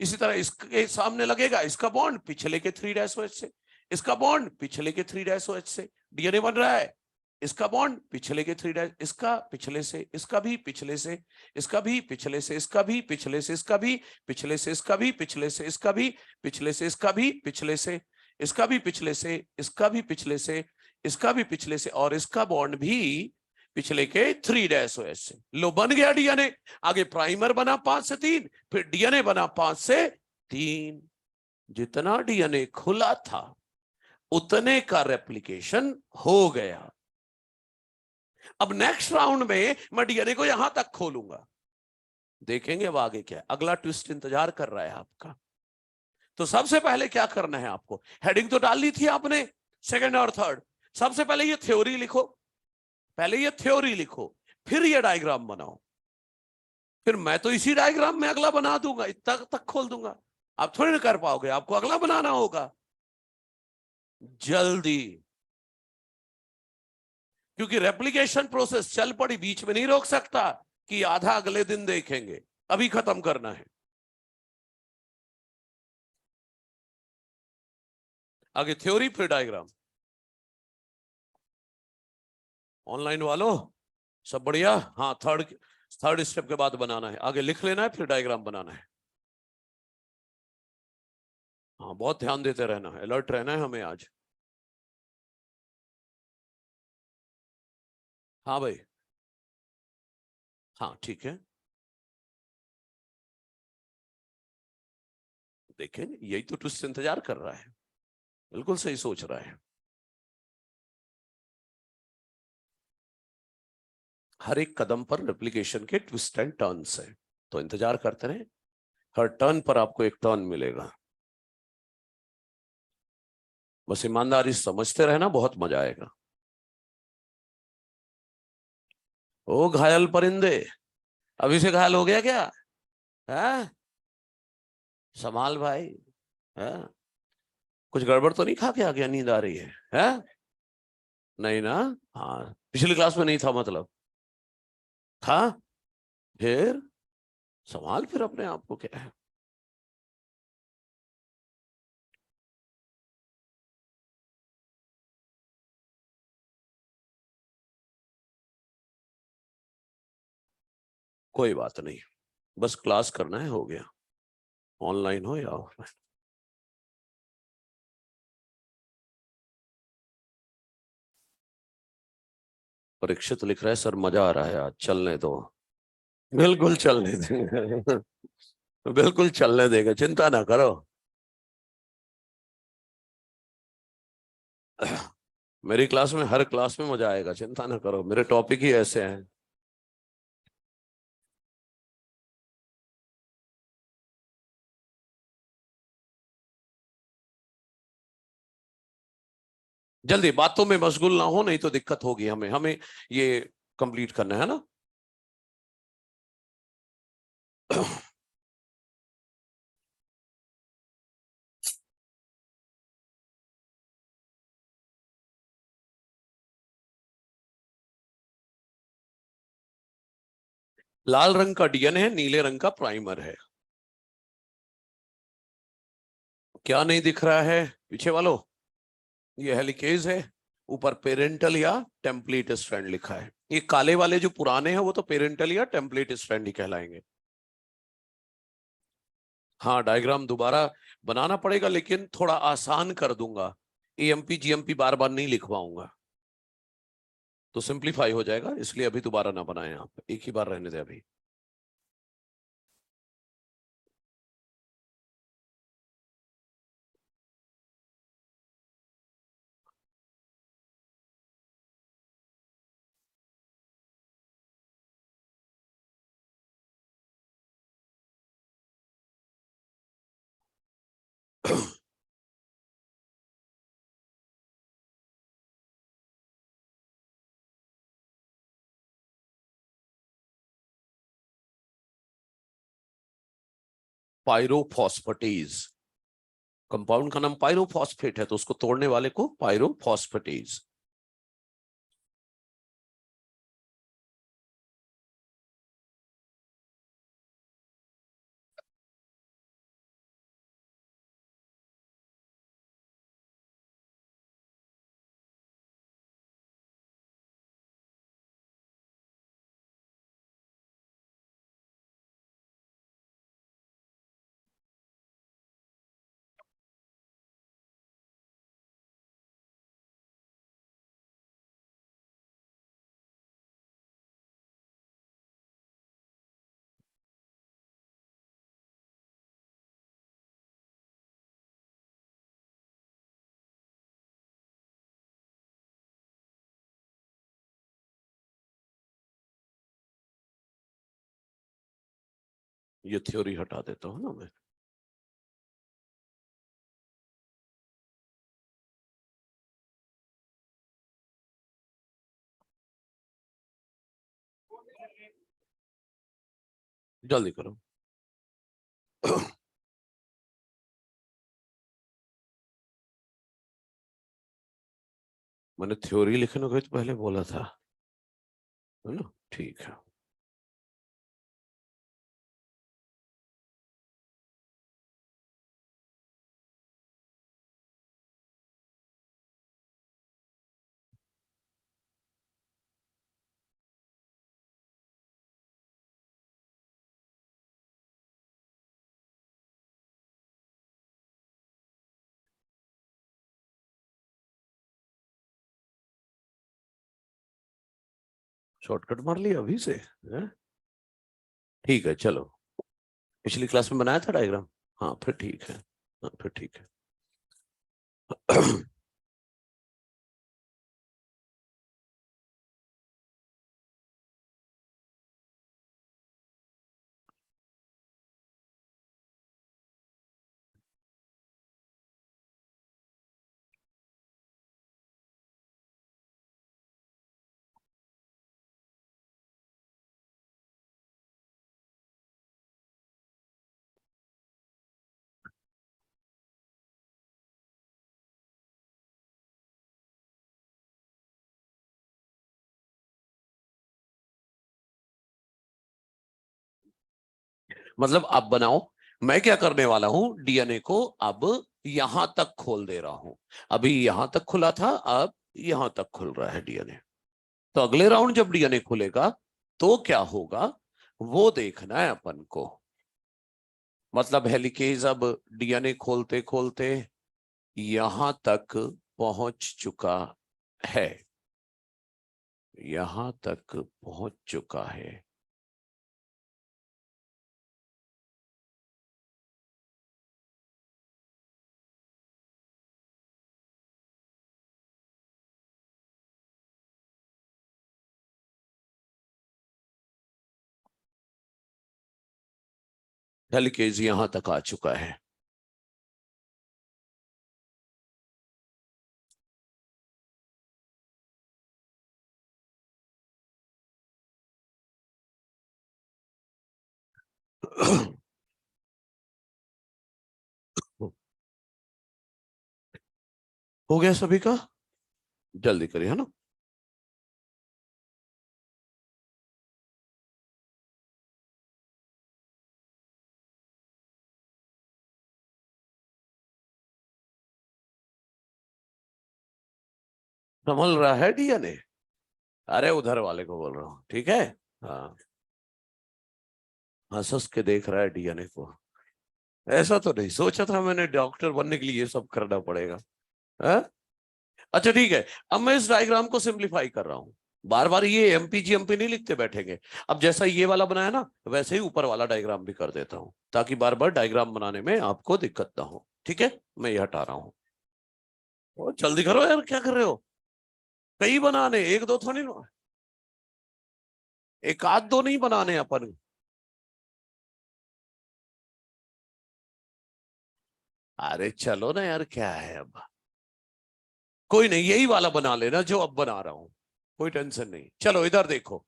इसी तरह इसके सामने लगेगा इसका बॉन्ड पिछले के 3-OH से, इसका बॉन्ड पिछले के 3-OH से, डीएनए बन रहा है। इसका बॉन्ड पिछले के 3 इसका पिछले से, इसका भी पिछले से, इसका भी पिछले से, इसका भी पिछले से, इसका भी पिछले से, इसका भी पिछले से, इसका भी पिछले से, इसका भी पिछले से, इसका भी पिछले से, इसका भी पिछले से, इसका भी पिछले से, और इसका बॉन्ड भी पिछले के 3-OH से। लो बन गया डीएनए। आगे प्राइमर बना 5 से 3, फिर डीएनए बना 5 से 3। जितना डीएनए खुला था उतने का रेप्लिकेशन हो गया। अब नेक्स्ट राउंड में मैं डीएनए को यहां तक खोलूंगा, देखेंगे अब आगे क्या है। अगला ट्विस्ट इंतजार कर रहा है आपका। तो सबसे पहले क्या करना है आपको? हेडिंग तो डाल ली थी आपने, सेकंड और थर्ड। सबसे पहले ये थ्योरी लिखो, पहले ये थ्योरी लिखो, फिर ये डायग्राम बनाओ। फिर मैं तो इसी डायग्राम में अगला बना दूंगा, इतना तक खोल दूंगा। आप थोड़ी ना कर पाओगे, आपको अगला बनाना होगा जल्दी, क्योंकि रेप्लिकेशन प्रोसेस चल पड़ी, बीच में नहीं रोक सकता कि आधा अगले दिन देखेंगे, अभी खत्म करना है। आगे थ्योरी फिर डायग्राम। ऑनलाइन वालों सब बढ़िया? हाँ, थर्ड स्टेप के बाद बनाना है, आगे लिख लेना है, फिर डायग्राम बनाना है। हाँ, बहुत ध्यान देते रहना है, अलर्ट रहना है हमें आज। हाँ भाई, हाँ ठीक है। देखें, यही तो तुझसे इंतजार कर रहा है, बिल्कुल सही सोच रहा है। हर एक कदम पर रेप्लिकेशन के ट्विस्ट एंड टर्न्स है, तो इंतजार करते रहे, हर टर्न पर आपको एक टर्न मिलेगा। बस ईमानदारी से समझते रहना, बहुत मजा आएगा। ओ घायल परिंदे, अभी से घायल हो गया क्या? है? संभाल भाई। है? कुछ गड़बड़ तो नहीं खा के आ गया, नींद आ रही है? है? नहीं ना? हाँ, पिछली क्लास में नहीं था मतलब? था? फिर संभाल फिर अपने आप को, क्या है। कोई बात नहीं, बस क्लास करना है, हो गया, ऑनलाइन हो या ऑफलाइन। परीक्षित लिख रहा है, सर मजा आ रहा है आज, चलने दो। बिल्कुल चलने देंगे। बिल्कुल चलने देंगे, चिंता ना करो। मेरी क्लास में, हर क्लास में मजा आएगा, चिंता ना करो, मेरे टॉपिक ही ऐसे हैं। जल्दी बातों में मशगूल ना हो, नहीं तो दिक्कत होगी हमें हमें ये कंप्लीट करना है ना। लाल रंग का डीएनए है, नीले रंग का प्राइमर है। क्या नहीं दिख रहा है पीछे वालों? ये हेलिकेज है, ऊपर पेरेंटल या टेम्पलेट स्ट्रैंड लिखा है। ये काले वाले जो पुराने हैं वो तो पेरेंटल या टेम्पलेट स्ट्रैंड ही कहलाएंगे। हाँ, डायग्राम दोबारा बनाना पड़ेगा, लेकिन थोड़ा आसान कर दूंगा, एएमपी जीएमपी बार बार नहीं लिखवाऊंगा, तो सिंप्लीफाई हो जाएगा, इसलिए अभी दोबारा ना बनाएं, आप एक ही बार रहने दें अभी। पायरोफॉस्फेटेज, कंपाउंड का नाम पायरोफॉस्फेट है, तो उसको तोड़ने वाले को पायरोफॉस्फेटेज। ये थ्योरी हटा देता हूं ना मैं। जल्दी करो। मैंने थ्योरी लिखने को तो पहले बोला था, है ना? ठीक है। शॉर्टकट मार लिया अभी से है? ठीक है चलो, पिछली क्लास में बनाया था डायग्राम। हाँ फिर ठीक है, हाँ फिर ठीक है। मतलब अब बनाओ, मैं क्या करने वाला हूं, डीएनए को अब यहां तक खोल दे रहा हूं। अभी यहां तक खुला था, अब यहां तक खुल रहा है डीएनए। तो अगले राउंड जब डीएनए खुलेगा तो क्या होगा वो देखना है अपन को। मतलब हेलिकेज अब डीएनए खोलते खोलते यहां तक पहुंच चुका है, यहां तक पहुंच चुका है। हेलिकेज यहां तक आ चुका है। हो गया सभी का? जल्दी करिए, है ना। संभल रहा है डीएनए। अरे उधर वाले को बोल रहा हूँ, ठीक है। हाँ, हंस हंस के देख रहा है डीएनए को। ऐसा तो नहीं सोचा था मैंने, डॉक्टर बनने के लिए ये सब करना पड़ेगा है? अच्छा ठीक है, अब मैं इस डायग्राम को सिंप्लीफाई कर रहा हूं। बार बार ये एमपी नहीं लिखते बैठेंगे। अब जैसा ये वाला बनाया ना, वैसे ही ऊपर वाला डायग्राम भी कर देता हूं, ताकि बार बार डायग्राम बनाने में आपको दिक्कत ना हो। ठीक है, मैं ये हटा रहा हूं। और जल्दी करो यार, क्या कर रहे हो? कई बनाने, एक दो थोड़ी ना, एक आध दो नहीं बनाने अपन। अरे चलो ना यार, क्या है अब। कोई नहीं, यही वाला बना लेना जो अब बना रहा हूं, कोई टेंशन नहीं। चलो इधर देखो,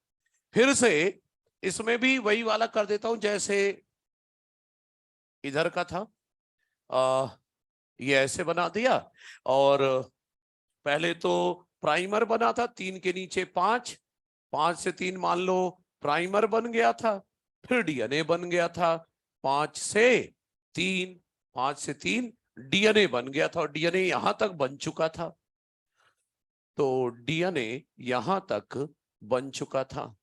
फिर से इसमें भी वही वाला कर देता हूं जैसे इधर का था। आ, ये ऐसे बना दिया। और पहले तो प्राइमर बना था, 3 के नीचे 5, 5 से 3 मान लो प्राइमर बन गया था। फिर डीएनए बन गया था, 5 से 3, 5 से 3 डीएनए बन गया था, और डीएनए यहां तक बन चुका था। तो डीएनए यहां तक बन चुका था,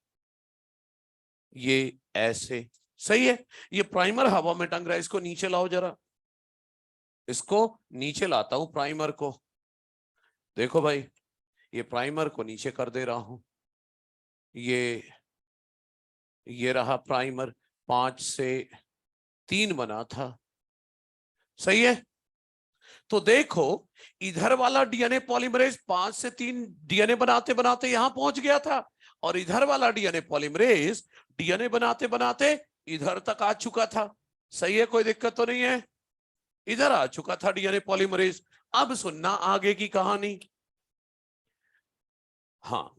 ये ऐसे। सही है। ये प्राइमर हवा में टंग रहा है, इसको नीचे लाओ जरा, इसको नीचे लाता हूं प्राइमर को। देखो भाई, ये प्राइमर को नीचे कर दे रहा हूं। ये रहा प्राइमर, 5 से 3 बना था। सही है। तो देखो, इधर वाला डीएनए पॉलीमरेज 5 से 3 डीएनए बनाते बनाते यहां पहुंच गया था, और इधर वाला डीएनए पॉलीमरेज डीएनए बनाते बनाते इधर तक आ चुका था। सही है, कोई दिक्कत तो नहीं है। इधर आ चुका था डीएनए पॉलीमरेज। अब सुनना आगे की कहानी। हाँ,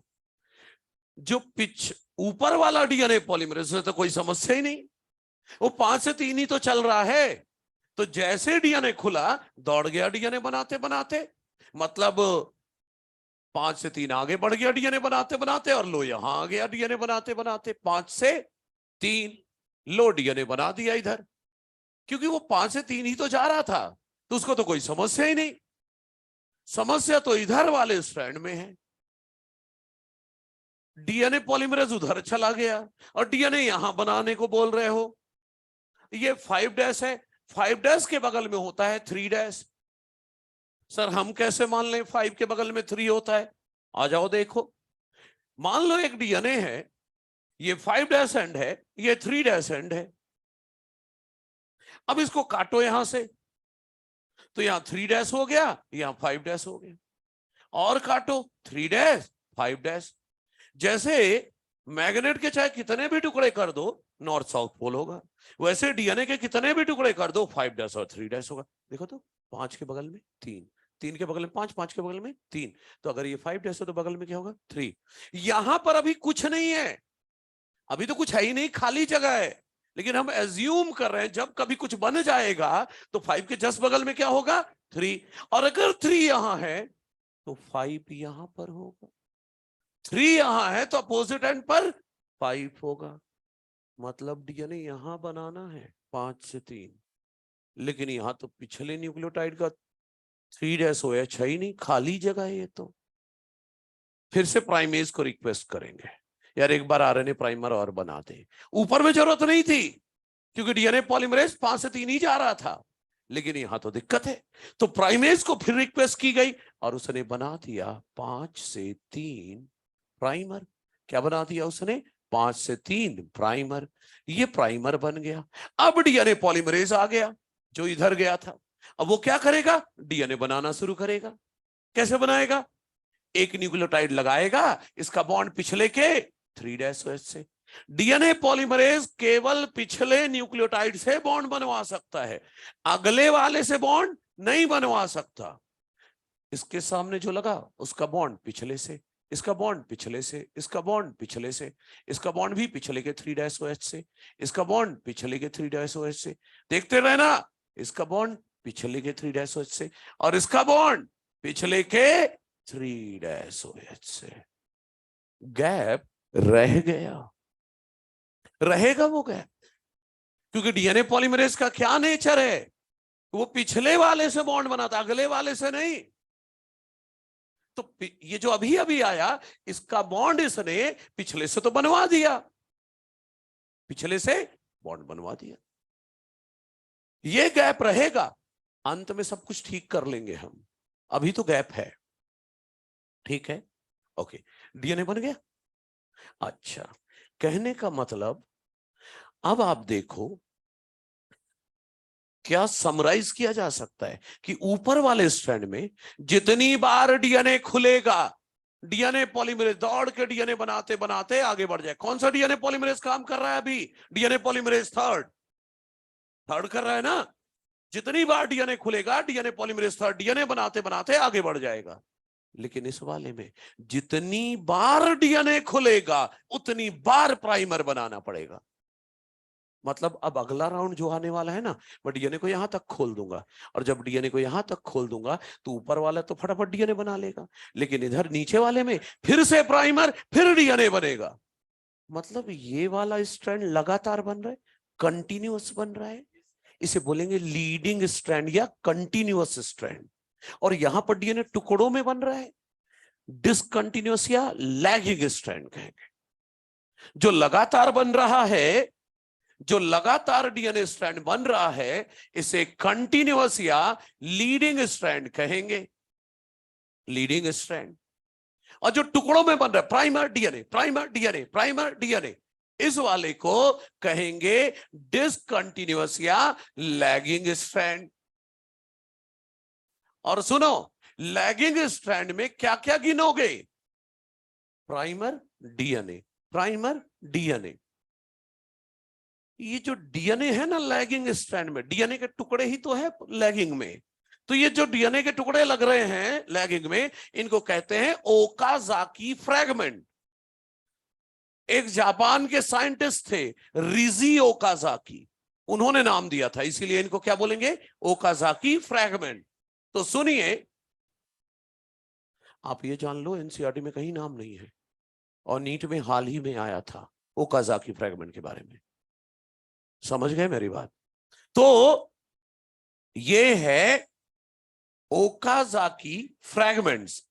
जो पिच ऊपर वाला डीएनए पॉलीमरेज है तो कोई समस्या ही नहीं, वो 5 से 3 ही तो चल रहा है। तो जैसे डीएनए खुला, दौड़ गया डीएनए बनाते बनाते। मतलब 5 से 3 आगे बढ़ गया डीएनए बनाते बनाते, और लो यहां आ गया डीएनए बनाते बनाते 5 से 3। लो डीएनए बना दिया इधर, क्योंकि वो 5 से 3 ही तो जा रहा था, तो उसको तो कोई समस्या ही नहीं। समस्या तो इधर वाले स्ट्रैंड में है। डीएनए पॉलीमरेज उधर चला गया, और डीएनए यहां बनाने को बोल रहे हो। ये 5 डैश है, 5 डैश के बगल में होता है 3 डैश। सर हम कैसे मान लें 5 के बगल में 3 होता है? आ जाओ देखो, मान लो एक डीएनए है, ये 5' एंड है, ये 3' एंड है। अब इसको काटो यहां से, तो यहां 3' हो गया, यहां 5' हो गया। और काटो 3', 5'। जैसे मैग्नेट के चाहे कितने भी टुकड़े कर दो, नॉर्थ साउथ पोल होगा, वैसे डीएनए के कितने भी टुकड़े कर दो, 5' और 3' होगा। देखो तो, 5 के बगल में 3, 3 के बगल में 5, 5 के बगल में 3। तो अगर ये 5' है तो बगल में क्या होगा, 3। यहां पर अभी कुछ नहीं है, अभी तो कुछ है ही नहीं, खाली जगह है। लेकिन हम एज्यूम कर रहे हैं जब कभी कुछ बन जाएगा तो 5 के जस्ट बगल में क्या होगा, 3। और अगर 3 यहां है तो 5 यहां पर होगा, 3 यहां है तो अपोजिट एंड पर 5 होगा। मतलब डीएनए यहां बनाना है 5 से 3, लेकिन यहां तो पिछले न्यूक्लियोटाइड का 3' हो, अच्छा ही नहीं, खाली जगह है ये तो। फिर से प्राइमेज को रिक्वेस्ट करेंगे, यार एक बार आरएनए प्राइमर और बना दे। ऊपर में जरूरत नहीं थी क्योंकि डीएनए पॉलीमरेज 5 से 3 ही जा रहा था, लेकिन यहां तो दिक्कत है। तो प्राइमेज को फिर रिक्वेस्ट की गई और उसने बना दिया 5 से 3 प्राइमर। क्या बना दिया उसने, 5 से 3 प्राइमर। ये प्राइमर बन गया। अब डीएनए पॉलीमरेज आ गया जो इधर गया था। अब वो क्या करेगा, डीएनए बनाना शुरू करेगा। कैसे बनाएगा, एक न्यूक्लियोटाइड लगाएगा, इसका बॉन्ड पिछले के 3' से। डीएनए पॉलीमरेज केवल पिछले न्यूक्लियोटाइड से बॉन्ड बनवा सकता है, अगले वाले से बॉन्ड नहीं बनवा सकता। इसके सामने जो लगा उसका बॉन्ड पिछले से, इसका बॉन्ड पिछले से, इसका बॉन्ड पिछले से, इसका बॉन्ड भी पिछले के 3' से, इसका बॉन्ड पिछले के 3' से। देखते रहना, इसका बॉन्ड पिछले के 3' से और इसका बॉन्ड पिछले के 3' से। गैप रह गया, रहेगा वो गैप, क्योंकि डीएनए पॉलीमरेज का क्या नेचर है, वो पिछले वाले से बॉन्ड बनाता, अगले वाले से नहीं। तो ये जो अभी अभी आया, इसका बॉन्ड इसने पिछले से तो बनवा दिया, पिछले से बॉन्ड बनवा दिया, ये गैप रहेगा। अंत में सब कुछ ठीक कर लेंगे हम, अभी तो गैप है। ठीक है, ओके, डीएनए बन गया। अच्छा, कहने का मतलब अब आप देखो क्या समराइज किया जा सकता है कि ऊपर वाले स्ट्रैंड में जितनी बार डीएनए खुलेगा, डीएनए पॉलीमरेज दौड़ के डीएनए बनाते बनाते आगे बढ़ जाए। कौन सा डीएनए पॉलीमरेज काम कर रहा है अभी, डीएनए पॉलीमरेज थर्ड कर रहा है ना। जितनी बार डीएनए खुलेगा, डीएनए पॉलीमरेज थर्ड डीएनए बनाते बनाते आगे बढ़ जाएगा। लेकिन इस वाले में जितनी बार डीएनए खुलेगा उतनी बार प्राइमर बनाना पड़ेगा। मतलब अब अगला राउंड जो आने वाला है ना, मैं डीएनए को यहां तक खोल दूंगा, और जब डीएनए को यहां तक खोल दूंगा तो ऊपर वाला तो फटाफट डीएनए बना लेगा, लेकिन इधर नीचे वाले में फिर से प्राइमर, फिर डीएनए बनेगा। मतलब ये वाला स्ट्रैंड लगातार बन रहा है, कंटिन्यूअस बन रहा है, इसे बोलेंगे लीडिंग स्ट्रैंड या कंटिन्यूअस स्ट्रैंड। और यहां पर डीएनए टुकड़ों में बन रहा है, डिसकंटिन्यूअस या लैगिंग स्ट्रैंड कहेंगे। जो लगातार बन रहा है, जो लगातार डीएनए स्ट्रैंड बन रहा है, इसे कंटिन्यूअस या लीडिंग स्ट्रैंड कहेंगे, लीडिंग स्ट्रैंड। और जो टुकड़ों में बन रहा है, primer DNA, primer DNA, primer DNA, इस वाले को कहेंगे डिसकंटिन्यूअस या लैगिंग स्ट्रैंड। और सुनो, लैगिंग स्ट्रैंड में क्या क्या गिनोगे, प्राइमर डीएनए, प्राइमर डीएनए। ये जो डीएनए है ना लैगिंग स्ट्रैंड में, डीएनए के टुकड़े ही तो है लैगिंग में, तो ये जो डीएनए के टुकड़े लग रहे हैं लैगिंग में, इनको कहते हैं ओकाजाकी फ्रैगमेंट। एक जापान के साइंटिस्ट थे रिजी ओकाजाकी, उन्होंने नाम दिया था, इसीलिए इनको क्या बोलेंगे, ओकाजाकी फ्रैगमेंट। तो सुनिए, आप ये जान लो एनसीईआरटी में कहीं नाम नहीं है, और नीट में हाल ही में आया था ओकाजाकी फ्रैगमेंट के बारे में। समझ गए मेरी बात। तो ये है ओकाजाकी फ्रैगमेंट्स।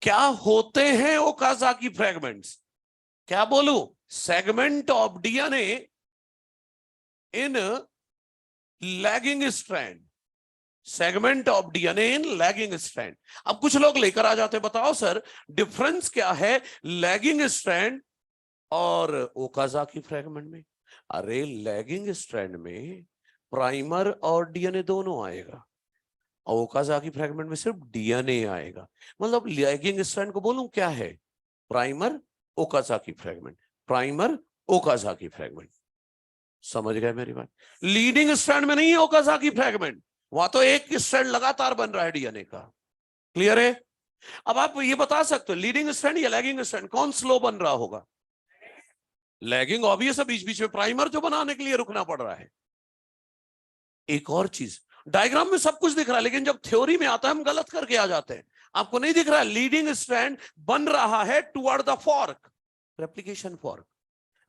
क्या होते हैं ओकाजाकी फ्रैगमेंट्स, क्या बोलूं, segment of DNA in lagging strand. Segment of DNA in lagging strand. अब कुछ लोग लेकर आ जाते, बताओ सर डिफरेंस क्या है लैगिंग स्ट्रैंड और ओकाजाकी फ्रैगमेंट में? अरे लैगिंग स्ट्रैंड में प्राइमर और डीएनए दोनों आएगा, और ओकाजाकी फ्रैगमेंट में सिर्फ डीएनए आएगा। मतलब लैगिंग स्ट्रैंड को बोलूं क्या है? Primer Okazaki fragment, primer Okazaki fragment. समझ गए मेरी बात? लीडिंग स्ट्रैंड में नहीं है ओकाजाकी फ्रैगमेंट, वहां तो एक स्ट्रैंड लगातार बन रहा है डीएनए का। क्लियर है? अब आप ये बता सकते हो लीडिंग स्ट्रैंड या लैगिंग स्ट्रैंड कौन स्लो बन रहा होगा? लैगिंग ऑब्वियस है, बीच बीच में प्राइमर जो बनाने के लिए रुकना पड़ रहा है। एक और चीज, डायग्राम में सब कुछ दिख रहा है, लेकिन जब थ्योरी में आता है हम गलत करके आ जाते हैं। आपको नहीं दिख रहा है लीडिंग स्ट्रैंड बन रहा है toward the fork, replication fork.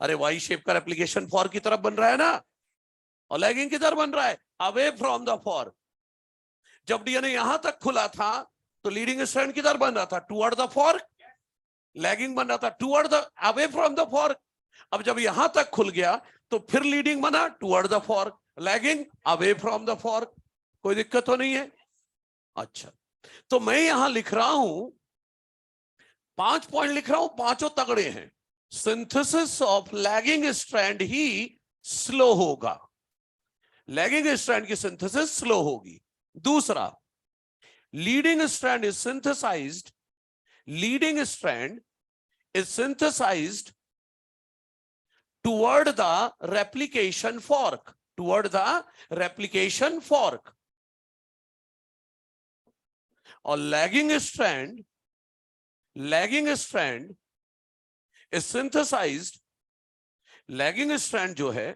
अरे वाई शेप का रेप्लिकेशन फॉर्क की तरफ बन रहा है ना, और लैगिंग किधर बन रहा है? Away from the fork. जब डीएनए यहां तक खुला था तो लीडिंग स्ट्रैंड किधर बन रहा था? Toward the fork. लैगिंग बन रहा था toward the away from the fork. अब जब यहां तक खुल गया तो फिर लीडिंग बना toward the fork, lagging away from the fork. कोई दिक्कत तो नहीं है? अच्छा, तो मैं यहां लिख रहा हूं 5 पॉइंट लिख रहा हूं, पांचों तगड़े हैं। सिंथेसिस ऑफ लैगिंग स्ट्रैंड ही स्लो होगा, लैगिंग स्ट्रैंड की सिंथेसिस स्लो होगी। दूसरा, leading strand is synthesised, leading strand is synthesised toward the replication fork, toward the replication fork, और lagging strand is synthesised, lagging strand जो है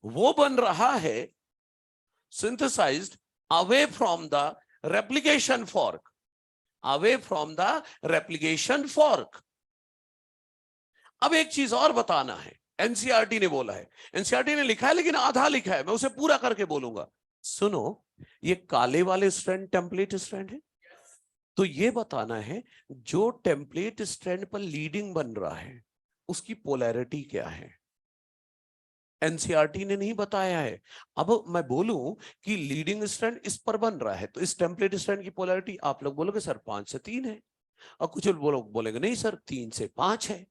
वो बन रहा है synthesised away from the replication fork, away from the replication fork. अब एक चीज और बताना है, एनसीईआरटी ने बोला है, एनसीईआरटी ने लिखा है लेकिन आधा लिखा है, मैं उसे पूरा करके बोलूंगा। सुनो, ये काले वाले स्ट्रैंड टेम्पलेट स्ट्रैंड है, तो ये बताना है जो टेम्पलेट स्ट्रैंड पर लीडिंग बन रहा है उसकी पोलैरिटी क्या है। एनसीईआरटी ने नहीं बताया है। अब मैं बोलूं कि लीडिंग स्ट्रैंड इस पर बन रहा है तो इस टेम्पलेट स्ट्रैंड की पोलैरिटी आप लोग बोलोगे सर 5 से 3 है, और कुछ लोग बोलेंगे नहीं सर 3 से 5 है।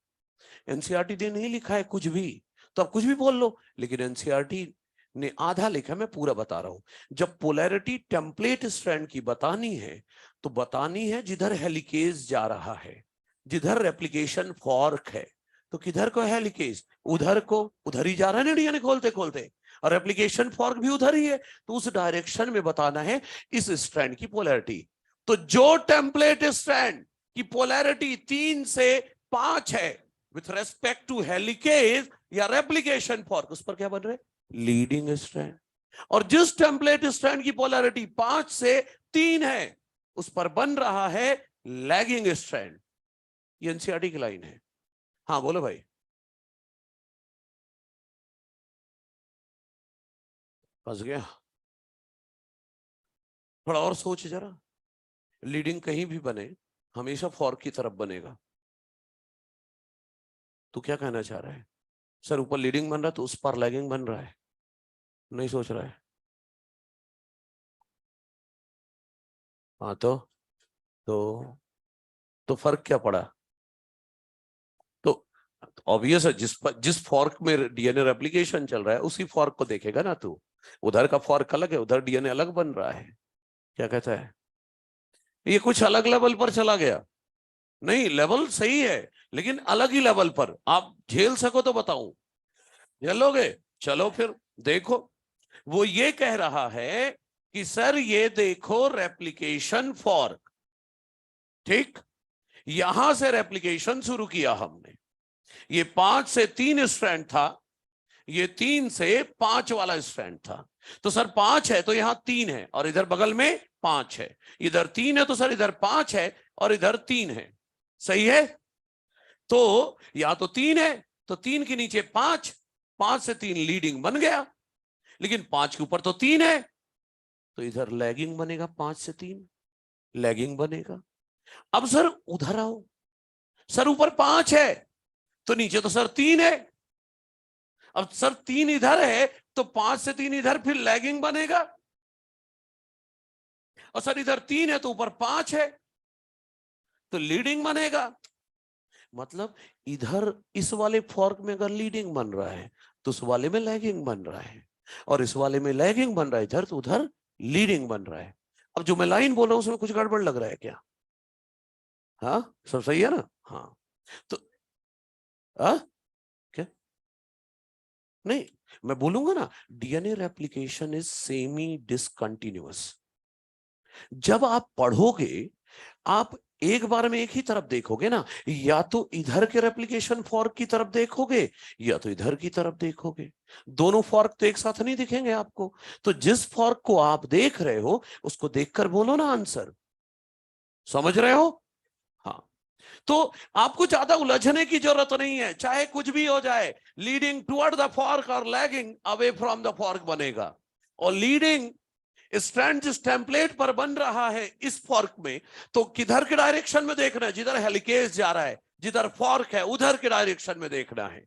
एनसीईआरटी ने नहीं लिखा है कुछ भी, तो आप कुछ भी बोल लो, लेकिन एनसीईआरटी ने आधा लिखा, मैं पूरा बता रहा हूं। जब पोलैरिटी टेम्पलेट स्ट्रैंड की बतानी है तो बतानी है जिधर हेलिकेज जा रहा है, जिधर रेप्लिकेशन फॉर्क है, तो किधर को हेलिकेज? उधर को, उधर ही जा रहा है ना डीएनए खोलते खोलते, और रेप्लिकेशन फॉर्क भी उधर ही है, तो उस डायरेक्शन में बताना है इस स्ट्रैंड की पोलैरिटी। तो जो टेम्पलेट स्ट्रैंड की पोलैरिटी 3 से 5 है विथ रेस्पेक्ट टू हेलिकेज या रेप्लिकेशन फॉर्क, उस पर क्या बन रहा है? Leading strand. और जिस टेम्पलेट स्ट्रैंड की पोलैरिटी 5 से 3 है उस पर बन रहा है लैगिंग स्ट्रैंड। ये एनसीईआरटी की लाइन है। हाँ बोलो भाई। फंस गया? थोड़ा और सोच जरा, लीडिंग कहीं भी बने हमेशा फॉर्क की तरफ बनेगा। तू क्या कहना चाह रहा है? सर ऊपर लीडिंग बन रहा है तो उस पर लैगिंग बन रहा है, नहीं सोच रहा है? हाँ तो तो फर्क क्या पड़ा? तो ऑब्वियस है, जिस फॉर्क में डीएनए रेप्लिकेशन चल रहा है उसी फॉर्क को देखेगा ना तू। उधर का फॉर्क अलग है, उधर डीएनए अलग बन रहा है। क्या कहता है? ये कुछ अलग लेवल पर चला गया। नहीं, लेवल सही है लेकिन अलग ही लेवल पर। आप झेल सको तो बताऊं, झेलोगे? चलो फिर देखो, वो ये कह रहा है कि सर ये देखो रेप्लिकेशन फॉर्क, ठीक, यहां से रेप्लिकेशन शुरू किया हमने। ये 5 से 3 स्ट्रैंड था, ये 3 से 5 वाला स्ट्रैंड था। तो सर 5 है तो यहां 3 है और इधर बगल में 5 है, इधर 3 है तो सर इधर 5 है और इधर 3 है। सही है? तो या तो 3 है तो 3 के नीचे 5, 5 से 3 लीडिंग बन गया, लेकिन 5 के ऊपर तो 3 है तो इधर लैगिंग बनेगा, 5 से 3 लैगिंग बनेगा। अब सर उधर आओ, सर ऊपर 5 है तो नीचे तो सर 3 है। अब सर 3 इधर है तो 5 से 3 इधर, फिर लैगिंग बनेगा। और सर इधर 3 है तो ऊपर 5 है, तो लीडिंग बनेगा। मतलब इधर इस वाले फॉर्क में अगर लीडिंग बन रहा है तो उस वाले में लैगिंग बन रहा है, और इस वाले में लैगिंग बन रहा है इधर, तो उधर लीडिंग बन रहा है। अब जो मैं लाइन बोल रहा हूं उसमें कुछ गड़बड़ लग रहा है क्या? हाँ, सब सही है ना? हाँ, तो हाँ क्या? नहीं, मैं बोलूंगा ना, DNA replication is semi discontinuous. जब आप पढ़ोगे, आप एक बार में एक ही तरफ देखोगे ना, या तो इधर के रेप्लिकेशन फॉर्क की तरफ देखोगे या तो इधर की तरफ देखोगे। दोनों फॉर्क तो एक साथ नहीं दिखेंगे आपको। तो जिस फॉर्क को आप देख रहे हो उसको देखकर बोलो ना आंसर। समझ रहे हो? हाँ, तो आपको ज्यादा उलझने की जरूरत नहीं है, चाहे कुछ भी हो जाए। लीडिंग टुवर्ड द फॉर्क और lagging away from the fork बनेगा। और लीडिंग स्ट्रैंड जिस टेम्पलेट पर बन रहा है इस फॉर्क में, तो किधर के डायरेक्शन में देखना है? जिधर हेलिकेज जा रहा है, जिधर फॉर्क है उधर के डायरेक्शन में देखना है।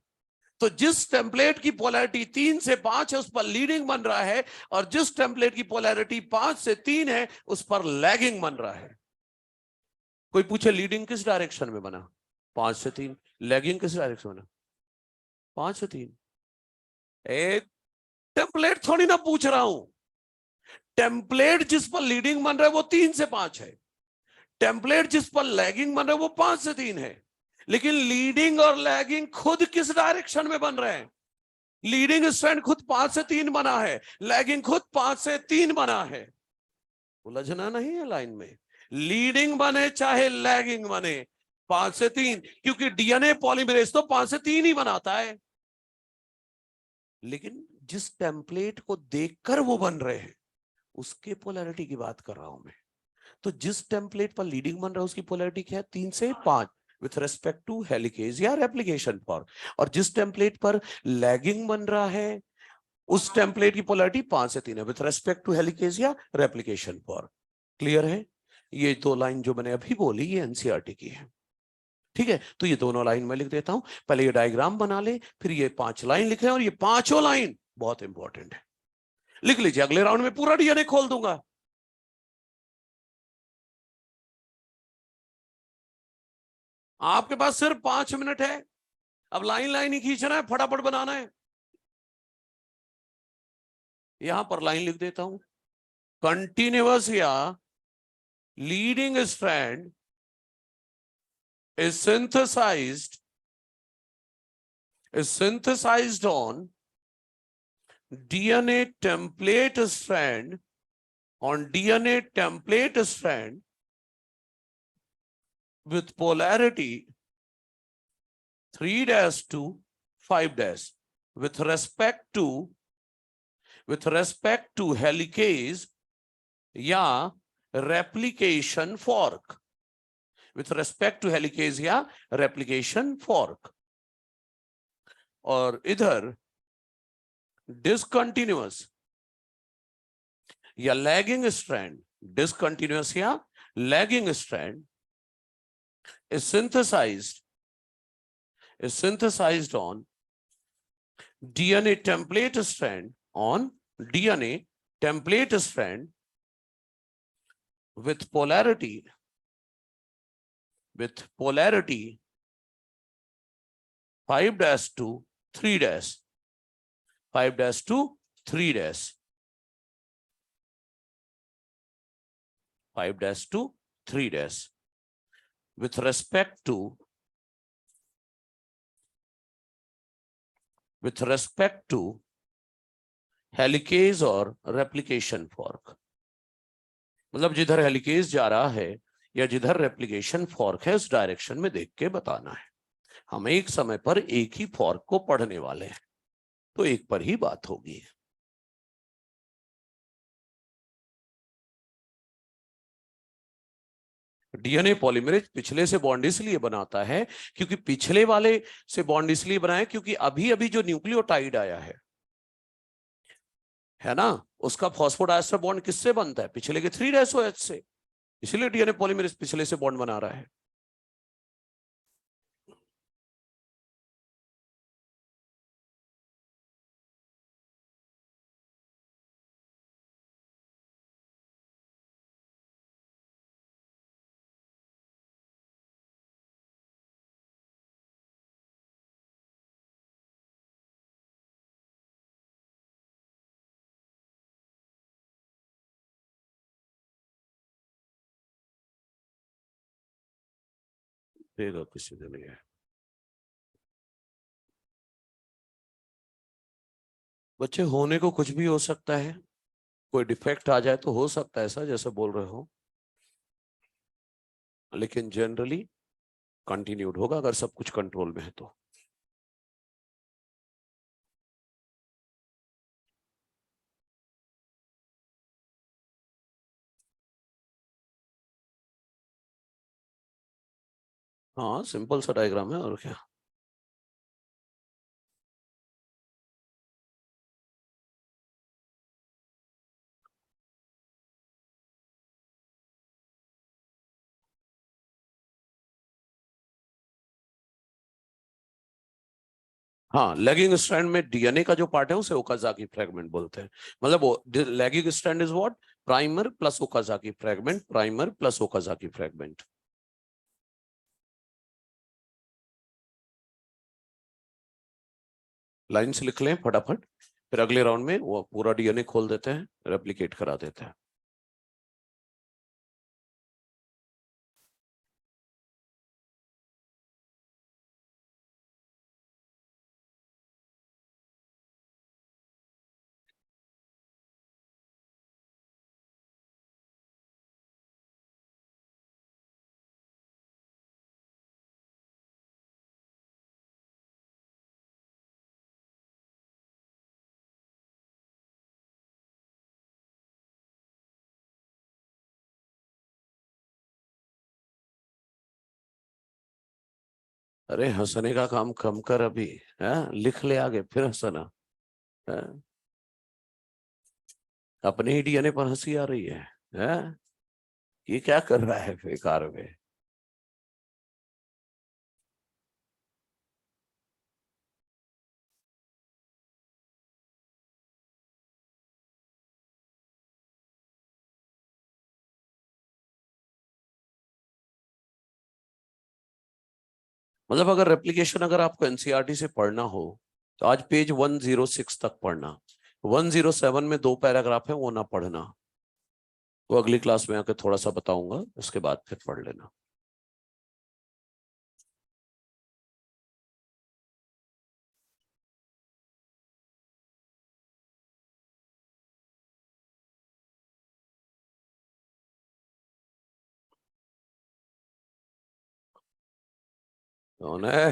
तो जिस टेम्पलेट की पोलैरिटी 3 से 5 है उस पर लीडिंग बन रहा है, और जिस टेम्पलेट की पोलैरिटी 5 से 3 है उस पर लैगिंग बन रहा है। कोई पूछे लीडिंग किस डायरेक्शन में बना? 5 से 3। लैगिंग किस डायरेक्शन में बना? 5 से 3। एक टेम्पलेट थोड़ी ना पूछ रहा हूं। टेम्पलेट जिस पर लीडिंग बन रहा है वो 3 से 5 है, टेम्पलेट जिस पर लैगिंग बन रहा है वो 5 से 3 है। लेकिन लीडिंग और लैगिंग खुद किस डायरेक्शन में बन रहे हैं? लीडिंग स्ट्रैंड खुद 5 से 3 बना है, लैगिंग खुद 5 से 3 बना है। उलझना नहीं है लाइन में। लीडिंग बने चाहे लैगिंग बने, 5 से 3, क्योंकि डीएनए पॉलीमरेज तो 5 से 3 ही बनाता है। लेकिन जिस टेम्पलेट को देखकर वो बन रहे हैं उसके पोलैरिटी की बात कर रहा हूं मैं। तो जिस टेम्पलेट पर लीडिंग बन रहा है उसकी पोलैरिटी क्या है? 3 से 5 विथ रेस्पेक्ट टू हेलिकेज या रेप्लिकेशन फॉर्क। और जिस टेम्पलेट पर लैगिंग बन रहा है उस टेम्पलेट की पोलैरिटी 5 से 3 है विथ रेस्पेक्ट टू हेलिकेज या रेप्लिकेशन फॉर्क। क्लियर है? ये 2 लाइन जो मैंने अभी बोली ये एनसीईआरटी की है। ठीक है, तो ये दोनों लाइन मैं लिख देता हूं। पहले ये डायग्राम बना ले, फिर ये 5 लाइन लिखे, और ये पांचों लाइन बहुत इंपॉर्टेंट है। लिख लीजिए, अगले राउंड में पूरा डीएनए खोल दूंगा। आपके पास सिर्फ 5 मिनट है। अब लाइन लाइन ही खींचना है, फटाफट बनाना है। यहां पर लाइन लिख देता हूं। कंटिन्यूअस या leading strand is synthesized on DNA template strand with polarity 3 to 5 with respect to helicase या replication fork, with respect to helicase या replication fork। और इधर discontinuous या lagging strand, discontinuous या lagging strand is synthesized on DNA template strand with polarity 5 to 3 5 to 3 5 to 3 with respect to helicase और replication fork. मतलब जिधर helicase जा रहा है या जिधर रेप्लिकेशन फॉर्क है उस डायरेक्शन में देख के बताना है। हम एक समय पर एक ही फॉर्क को पढ़ने वाले हैं, तो एक पर ही बात होगी। डीएनए पॉलीमरेज पिछले से बॉन्ड इसलिए बनाता है क्योंकि पिछले वाले से बॉन्ड इसलिए बनाया क्योंकि अभी अभी जो न्यूक्लियोटाइड आया है ना, उसका फॉस्फोडाइस्टर बॉन्ड किससे बनता है? पिछले के 3' से। इसलिए डीएनए पॉलीमरेज पिछले से बॉन्ड बना रहा है। देगा किसी दिन ये। बच्चे होने को कुछ भी हो सकता है, कोई डिफेक्ट आ जाए तो हो सकता है ऐसा जैसे बोल रहे हो, लेकिन जनरली कंटिन्यूड होगा अगर सब कुछ कंट्रोल में है तो। हाँ सिंपल सा डायग्राम है और क्या। हाँ लैगिंग स्ट्रैंड में डीएनए का जो पार्ट है उसे ओकाजाकी फ्रैगमेंट बोलते हैं। मतलब वो lagging strand is what, primer plus Okazaki fragment, primer plus Okazaki fragment. Lines लिख लें फटाफट, फिर अगले राउंड में वो पूरा डीएनए खोल देते हैं, रेप्लिकेट करा देते हैं। अरे हंसने का काम कम कर अभी, है लिख ले आगे फिर हंसना है। अपने ही डीएनए पर हंसी आ रही है? ये क्या कर रहा है बेकार में। मतलब अगर रेप्लिकेशन अगर आपको एनसीईआरटी से पढ़ना हो तो आज पेज 106 तक पढ़ना, 107 में 2 पैराग्राफ है वो ना पढ़ना, वो अगली क्लास में आके थोड़ा सा बताऊंगा उसके बाद फिर पढ़ लेना। कौन है?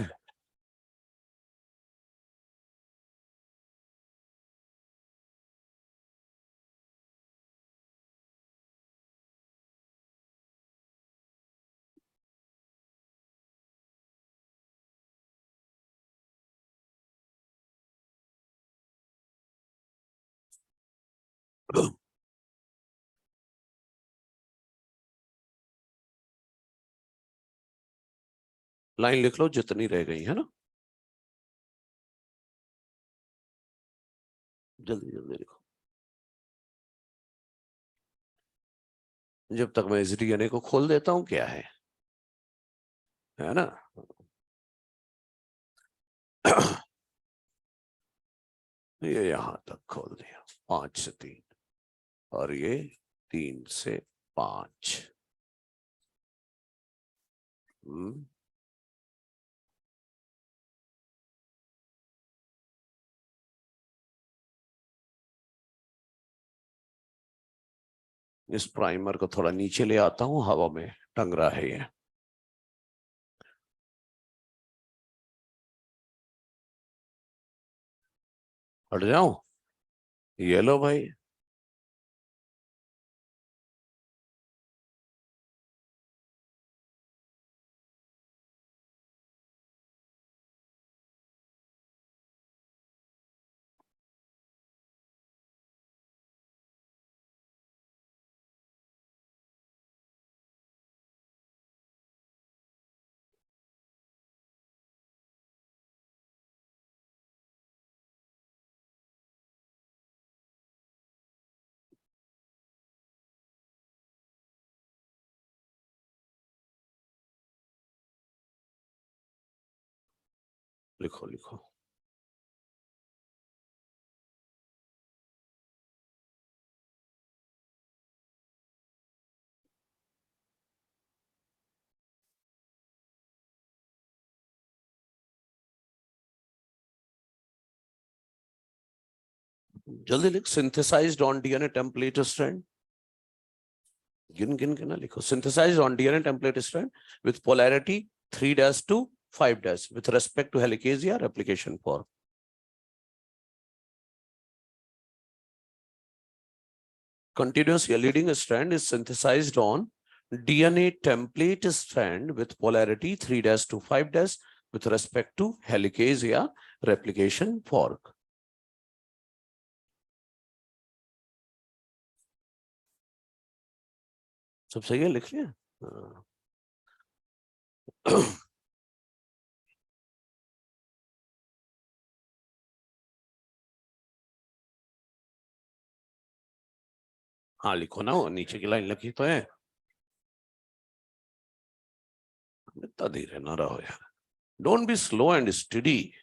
लाइन लिख लो जितनी रह गई है ना, जल्दी जल्दी लिखो। जब तक मैं इस डीएनए को खोल देता हूँ क्या है ना। ये यहां तक खोल दिया, 5 से 3, और ये 3 से 5। हम्म। इस प्राइमर को थोड़ा नीचे ले आता हूँ, हवा में टंग रहा है ये। हट जाऊं? ये लो भाई। लिखो लिखो। जल्दी लिख, synthesised on DNA template strand, गिन गिन के ना लिखो, synthesised on DNA template strand with polarity 3' to 5' with respect to helicase या replication fork. Continuous leading strand is synthesized on DNA template strand with polarity 3' to 5' with respect to helicase या replication fork. सब सही है, लिख लिया? हाँ लिखो ना, वो नीचे की लाइन लिखी तो है, इतना धीरे ना रहो यार. Don't be slow and steady.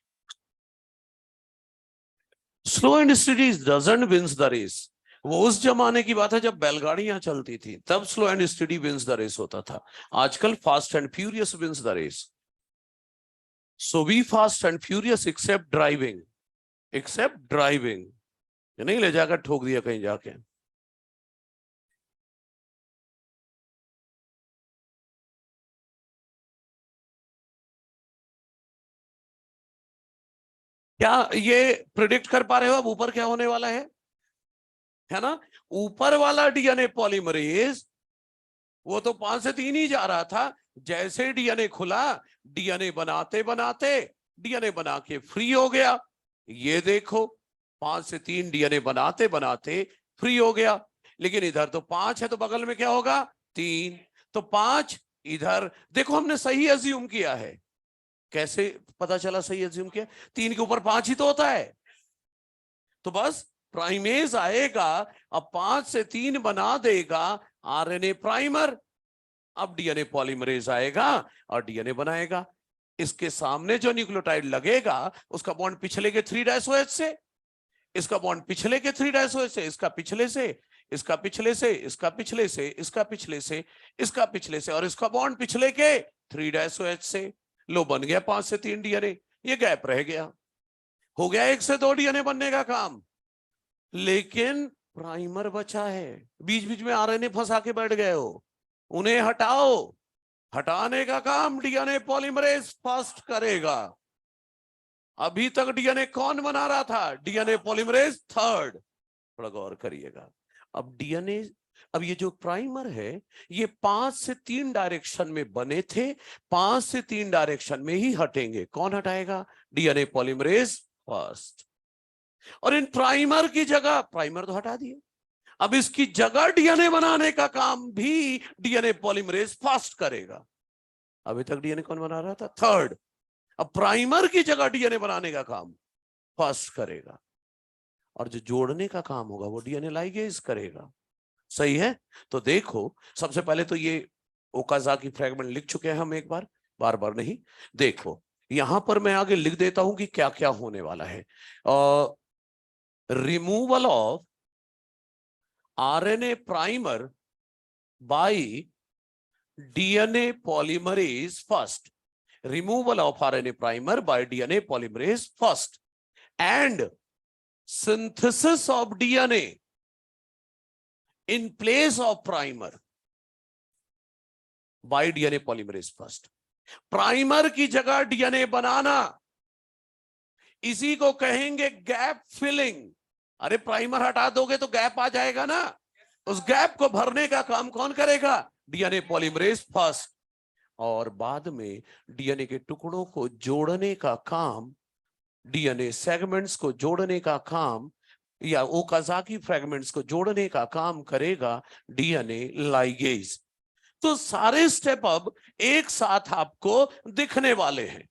Slow and steady doesn't wins the race. वो उस जमाने की बात है जब बैलगाड़ियां चलती थी, तब slow and steady wins the race होता था. आजकल fast and furious wins the race. So be fast and furious except driving, except driving. नहीं ले जाकर ठोक दिया कहीं जाके. क्या ये प्रिडिक्ट कर पा रहे हो अब ऊपर क्या होने वाला है ना? ऊपर वाला डीएनए पॉलीमरेज वो तो 5 से 3 ही जा रहा था. जैसे डीएनए खुला, डीएनए बनाते बनाते डीएनए बना के फ्री हो गया. ये देखो 5 से 3 डीएनए बनाते बनाते फ्री हो गया. लेकिन इधर तो 5 है, तो बगल में क्या होगा? 3. तो 5 इधर. देखो हमने सही अज्यूम किया है. कैसे पता चला सही अज्यूम किया? 3 के ऊपर 5 ही तो होता है. तो बस प्राइमेज आएगा, अब 5 से 3 बना देगा आरएनए प्राइमर. अब डीएनए पॉलीमरेज आएगा और डीएनए बनाएगा. इसके सामने जो न्यूक्लियोटाइड लगेगा उसका बॉन्ड पिछले के 3' से, इसका बॉन्ड पिछले के 3' से, इसका पिछले से, इसका पिछले से, इसका पिछले से, इसका पिछले से, इसका पिछले से, और इसका बॉन्ड पिछले के 3' से. लो बन गया 5 से 3 डीएनए. ये गैप रह गया. हो गया 1 से 2 डीएनए बनने का काम. लेकिन प्राइमर बचा है. बीच बीच में आरएनए फंसा के बैठ गए हो, उन्हें हटाओ. हटाने का काम डीएनए पॉलीमरेज फास्ट करेगा. अभी तक डीएनए कौन बना रहा था? DNA polymerase third. थोड़ा गौर करिएगा. अब डीएनए, अब ये जो प्राइमर है ये 5 से 3 डायरेक्शन में बने थे, 5 से 3 डायरेक्शन में ही हटेंगे. कौन हटाएगा? DNA polymerase first. और इन प्राइमर की जगह, प्राइमर तो हटा दिए, अब इसकी जगह डीएनए बनाने का काम भी डीएनए पॉलीमरेज फास्ट करेगा. अभी तक डीएनए कौन बना रहा था? थर्ड. अब प्राइमर की जगह डीएनए बनाने का काम फास्ट करेगा. और जो जोड़ने का काम होगा वो डीएनए लाइगेज करेगा. सही है? तो देखो, सबसे पहले तो ये ओकाज़की फ्रैगमेंट लिख चुके हैं हम एक बार, बार बार नहीं. देखो यहां पर मैं आगे लिख देता हूं कि क्या क्या होने वाला है. Removal of RNA primer by DNA polymerase first. Removal of RNA primer by DNA polymerase first. And synthesis of DNA in place of primer by DNA polymerase first. Primer की जगह डीएनए बनाना, इसी को कहेंगे गैप फिलिंग. अरे primer हटा दोगे तो gap आ जाएगा ना. उस गैप को भरने का काम कौन करेगा? DNA polymerase first. और बाद में डीएनए के टुकड़ों को जोड़ने का काम, डीएनए सेगमेंट्स को जोड़ने का काम, या ओकाज़की फ्रैगमेंट्स को जोड़ने का काम करेगा डीएनए लाइगेज. तो सारे स्टेप अब एक साथ आपको दिखने वाले हैं.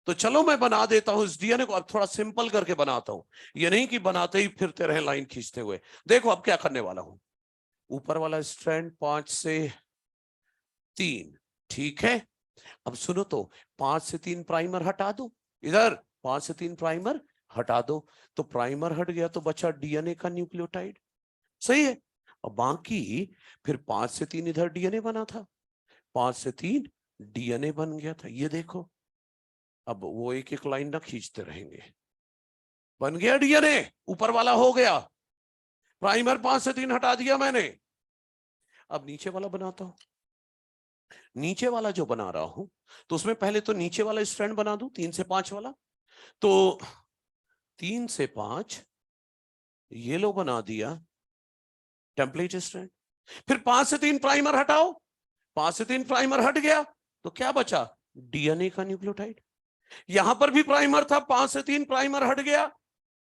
तो चलो मैं बना देता हूं इस डीएनए को. अब थोड़ा सिंपल करके बनाता हूं, ये नहीं कि बनाते ही फिरते रहे लाइन खींचते हुए. देखो अब क्या करने वाला हूं. ऊपर वाला स्ट्रैंड 5 से 3, ठीक है. अब सुनो तो, 5 से 3 प्राइमर हटा दो. इधर 5 से 3 प्राइमर हटा दो, तो प्राइमर हट गया तो बचा डीएनए का न्यूक्लियोटाइड. सही है. और बाकी फिर 5 से 3 इधर डीएनए बना था, 5 से 3 डीएनए बन गया था. ये देखो, अब वो एक एक लाइन ना खींचते रहेंगे. बन गया डीएनए, ऊपर वाला हो गया, प्राइमर 5 से 3 हटा दिया मैंने। अब नीचे वाला बनाता हूं। नीचे वाला जो बना रहा हूं तो उसमें पहले तो नीचे वाला स्ट्रैंड बना दूं, 3 से 5 वाला। तो 3 से 5 ये लो बना दिया टेम्पलेट स्ट्रैंड। फिर 5 से 3 प्राइमर हटाओ, 5 से 3 प्राइमर हट गया तो क्या बचा? डीएनए का न्यूक्लियोटाइड। यहां पर भी प्राइमर था, 5 से 3 प्राइमर हट गया,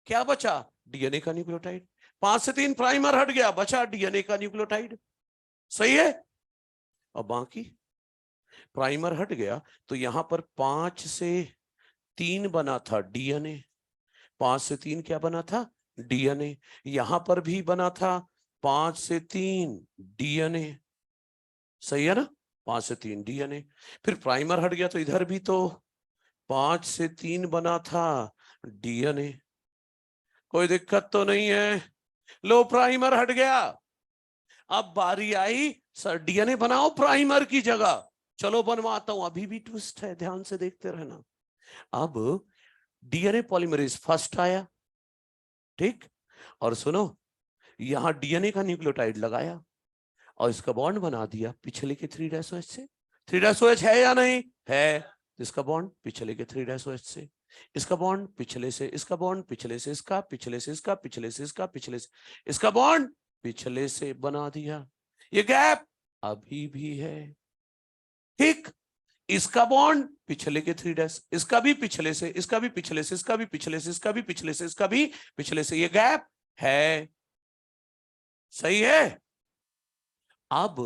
क्या बचा? डीएनए का न्यूक्लियोटाइड। 5 से 3 प्राइमर हट गया, बचा डीएनए का न्यूक्लियोटाइड। सही है। अब बाकी प्राइमर हट गया तो यहां पर 5 से 3 बना था डीएनए, 5 से 3 क्या बना था? डीएनए। यहां पर भी बना था 5 से 3 डीएनए। सही है ना? 5 से 3 डीएनए। फिर प्राइमर हट गया तो इधर भी तो 5 से 3 बना था डीएनए। कोई दिक्कत तो नहीं है? लो प्राइमर हट गया। अब बारी आई सर डीएनए बनाओ प्राइमर की जगह। चलो बनवाता हूं, अभी भी ट्विस्ट है, ध्यान से देखते रहना। अब डीएनए पॉलीमरेज फर्स्ट आया, ठीक, और सुनो यहां डीएनए का न्यूक्लियोटाइड लगाया और इसका बॉन्ड बना दिया पिछले के 3' से। 3' है या नहीं है? इसका बॉन्ड पिछले के 3' से, इसका बॉन्ड पिछले से, इसका बॉन्ड पिछले से, इसका पिछले से, इसका पिछले से, इसका पिछले से, इसका बॉन्ड पिछले से बना दिया। ये गैप अभी भी है, ठीक। इसका बॉन्ड पिछले के 3', इसका भी पिछले से, इसका भी पिछले से, इसका भी पिछले से, इसका भी पिछले से, इसका भी पिछले से, ये गैप है। सही है। अब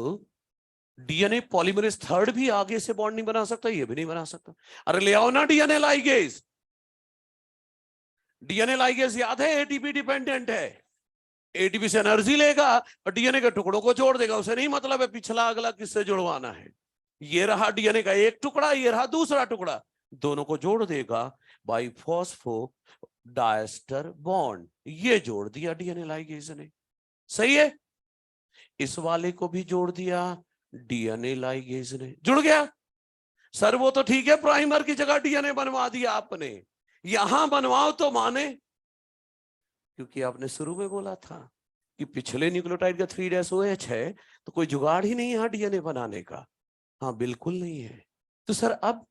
डीएनए पॉलीमरेज थर्ड भी आगे से बॉन्ड नहीं बना सकता, ये भी नहीं बना सकता। अरे ले आओ ना डीएनए लाइगेज। डीएनए लाइगेज याद है एटीपी डिपेंडेंट है, एटीपी से एनर्जी लेगा और डीएनए के टुकड़ों को जोड़ देगा। उसे नहीं मतलब है पिछला अगला किससे जुड़वाना है। ये रहा डीएनए का एक टुकड़ा, ये रहा दूसरा टुकड़ा, दोनों को जोड़ देगा बाई फॉस्फो डायस्टर बॉन्ड। ये जोड़ दिया डीएनए लाइगेज ने। सही है। इस वाले को भी जोड़ दिया डीएनए लाइगेज ने, जुड़ गया। सर वो तो ठीक है, प्राइमर की जगह डीएनए बनवा दिया आपने, यहां बनवाओ तो माने, क्योंकि आपने शुरू में बोला था कि पिछले न्यूक्लियोटाइड का 3' है तो कोई जुगाड़ ही नहीं है डीएनए बनाने का। हाँ बिल्कुल नहीं है। तो सर अब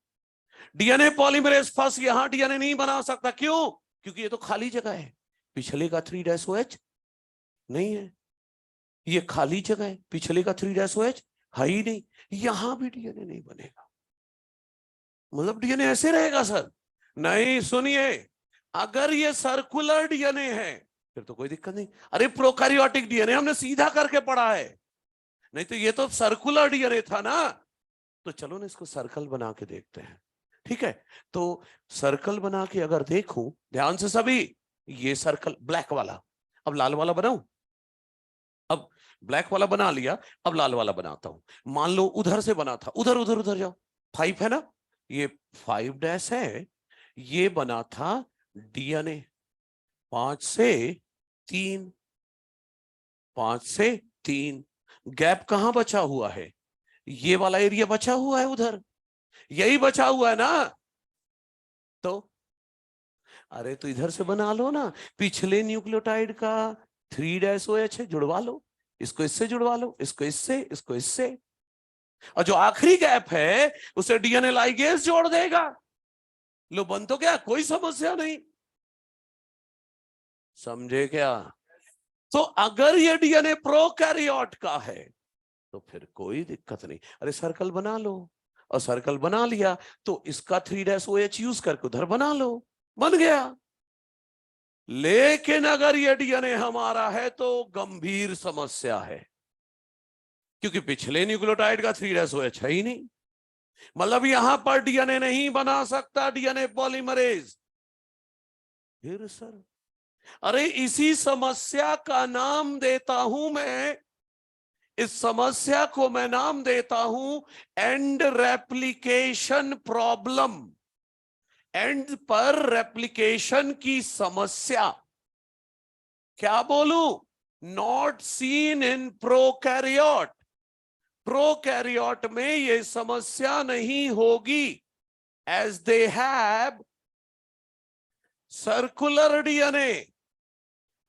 डीएनए पॉलीमरेज फर्स्ट यहां डीएनए नहीं बना सकता, क्यों? क्योंकि ये तो खाली जगह है, पिछले का 3' नहीं है, ये खाली जगह है, पिछले का 3' है ही नहीं, यहां भी डीएनए नहीं बनेगा। मतलब डीएनए ऐसे रहेगा सर? नहीं, सुनिए, अगर ये सर्कुलर डीएनए है फिर तो कोई दिक्कत नहीं। अरे प्रोकैरियोटिक डीएनए हमने सीधा करके पढ़ा है, नहीं तो ये तो सर्कुलर डीएनए था ना। तो चलो ना इसको सर्कल बना के देखते हैं, ठीक है। तो सर्कल बना के अगर देखूं ध्यान से सभी, ये सर्कल ब्लैक वाला, अब लाल वाला बनाऊं। अब ब्लैक वाला बना लिया, अब लाल वाला बनाता हूं। मान लो उधर से बना था, उधर उधर उधर जाओ, 5 है ना, ये 5' है, ये बना था डीएनए 5 से 3, 5 से 3। गैप कहां बचा हुआ है? ये वाला एरिया बचा हुआ है, उधर यही बचा हुआ है ना। तो अरे तो इधर से बना लो ना, पिछले न्यूक्लियोटाइड का 3' है, जुड़वा लो, इसको इससे जुड़वा लो, इसको इससे, इसको इससे, और जो आखिरी गैप है उसे डीएनए लाइगेज जोड़ देगा। लो बन तो क्या, कोई समस्या नहीं। समझे क्या? तो अगर ये डीएनए प्रोकैरियोट का है तो फिर कोई दिक्कत नहीं। अरे सर्कल बना लो, और सर्कल बना लिया तो इसका 3' यूज करके उधर बना लो, बन गया। लेकिन अगर ये डीएनए हमारा है तो गंभीर समस्या है, क्योंकि पिछले न्यूक्लियोटाइड का 3' है ही नहीं। मतलब यहां पर डीएनए नहीं बना सकता डीएनए पॉलीमरेज। फिर सर, अरे इसी समस्या का नाम देता हूं मैं, इस समस्या को मैं नाम देता हूं एंड रेप्लिकेशन प्रॉब्लम। एंड पर रेप्लिकेशन की समस्या। क्या बोलूं? Not seen in prokaryote. Prokaryote में ये समस्या नहीं होगी, as they have circular DNA.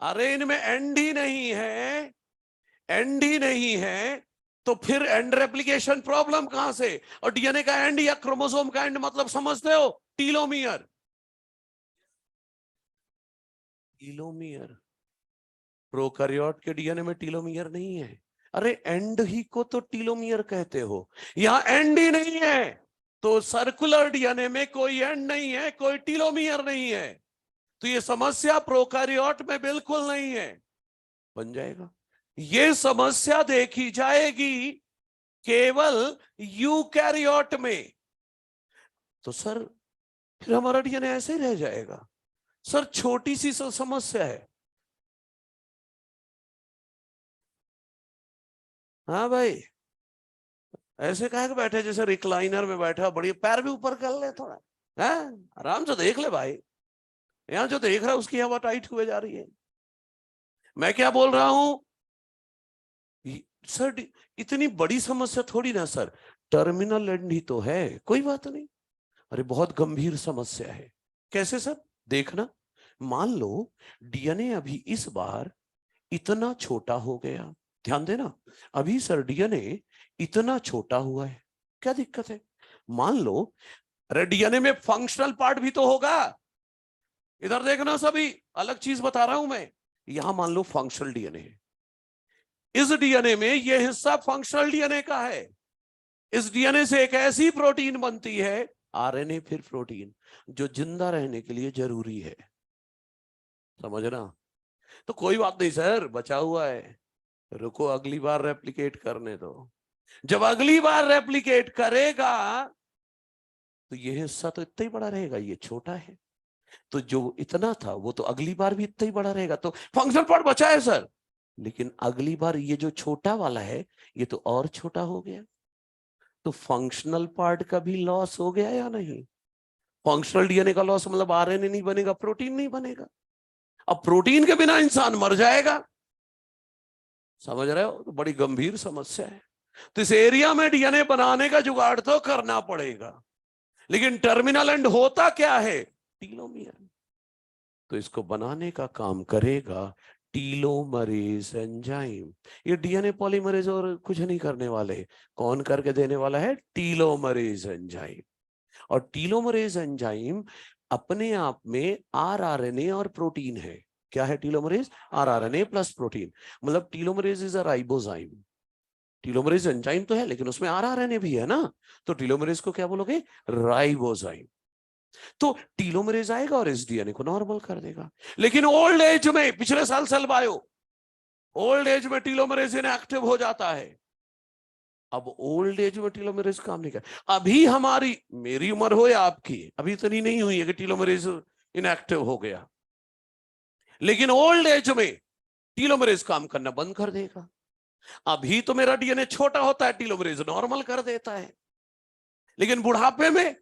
अरे इनमें एंड ही नहीं है, एंड ही नहीं है, तो फिर एंड रेप्लिकेशन प्रॉब्लम कहां से? और डीएनए का एंड या क्रोमोसोम का एंड मतलब समझते हो? टीलोमियर। टीलोमियर, प्रोकैरियोट के डीएनए में टीलोमियर नहीं है। अरे एंड ही को तो टीलोमियर कहते हो, यहां एंड ही नहीं है, तो सर्कुलर डीएनए में कोई एंड नहीं है, कोई टीलोमियर नहीं है, तो ये समस्या प्रोकैरियोट में बिल्कुल नहीं है। बन जाएगा। ये समस्या देखी जाएगी केवल यूकैरियोट में। तो सर फिर हमारा डीएनए ऐसे ही रह जाएगा। सर छोटी सी समस्या है। हाँ भाई, ऐसे कहे बैठे जैसे रिक्लाइनर में बैठा, बड़ी पैर भी ऊपर कर ले थोड़ा, है आराम से देख ले भाई, यहां जो देख रहा है उसकी हवा टाइट हुए जा रही है। मैं क्या बोल रहा हूं सर, इतनी बड़ी समस्या थोड़ी ना सर, टर्मिनल एंड ही तो है, कोई बात नहीं। अरे बहुत गंभीर समस्या है। कैसे सर? देखना, मान लो डीएनए अभी इस बार इतना छोटा हो गया, ध्यान देना, अभी सर डीएनए इतना छोटा हुआ है, क्या दिक्कत है? मान लो, अरे डीएनए में फंक्शनल पार्ट भी तो होगा। इधर देखना सभी, अलग चीज बता रहा हूं मैं। यहां मान लो फंक्शनल डीएनए है, इस डीएनए में यह हिस्सा फंक्शनल डीएनए का है, इस डीएनए से एक ऐसी प्रोटीन बनती है, आरएनए फिर प्रोटीन, जो जिंदा रहने के लिए जरूरी है। समझना? तो कोई बात नहीं सर, बचा हुआ है, रुको अगली बार रेप्लिकेट करने दो। जब अगली बार रेप्लिकेट करेगा तो ये हिस्सा तो इतना ही बड़ा रहेगा, ये छोटा है, तो जो इतना था वो तो अगली बार भी इतना ही बड़ा रहेगा, तो फंक्शनल पार्ट बचा है सर, लेकिन अगली बार ये जो छोटा वाला है ये तो और छोटा हो गया, तो फंक्शनल पार्ट का भी लॉस हो गया या नहीं? फंक्शनल डीएनए का लॉस मतलब आरएनए नहीं बनेगा, प्रोटीन नहीं बनेगा, अब प्रोटीन के बिना इंसान मर जाएगा। समझ रहे हो? तो बड़ी गंभीर समस्या है। तो इस एरिया में डीएनए बनाने का जुगाड़ तो करना पड़ेगा, लेकिन टर्मिनल एंड होता क्या है? टीलोमियर। तो इसको बनाने का काम करेगा टीलोमरेज एंजाइम। ये डीएनए पॉलीमरेज और कुछ नहीं करने वाले, कौन करके देने वाला है? Telomerase enzyme. और टीलोमरेज एंजाइम अपने आप में आरआरएनए और प्रोटीन है। क्या है टीलोमरेज? आरआरएनए प्लस प्रोटीन, मतलब telomerase is a ribozyme. Telomerase enzyme तो है लेकिन उसमें आरआरएनए भी है ना, तो टीलोमरेज को क्या बोलोगे? राइबोजाइम। तो टीलोमरेज आएगा और इस डीएनए को नॉर्मल कर देगा। लेकिन ओल्ड एज में, पिछले साल सेल बायो, ओल्ड एज में टीलोमरेज इनएक्टिव हो जाता है। अब ओल्ड एज में टीलोमरेज काम नहीं कर, अभी हमारी, मेरी उम्र हो या आपकी, अभी इतनी नहीं हुई है कि टीलोमरेज इनएक्टिव हो गया, लेकिन ओल्ड एज में टीलोमरेज काम करना बंद कर देगा। अभी तो मेरा डीएनए छोटा होता है, टीलोमरेज नॉर्मल कर देता है, लेकिन बुढ़ापे में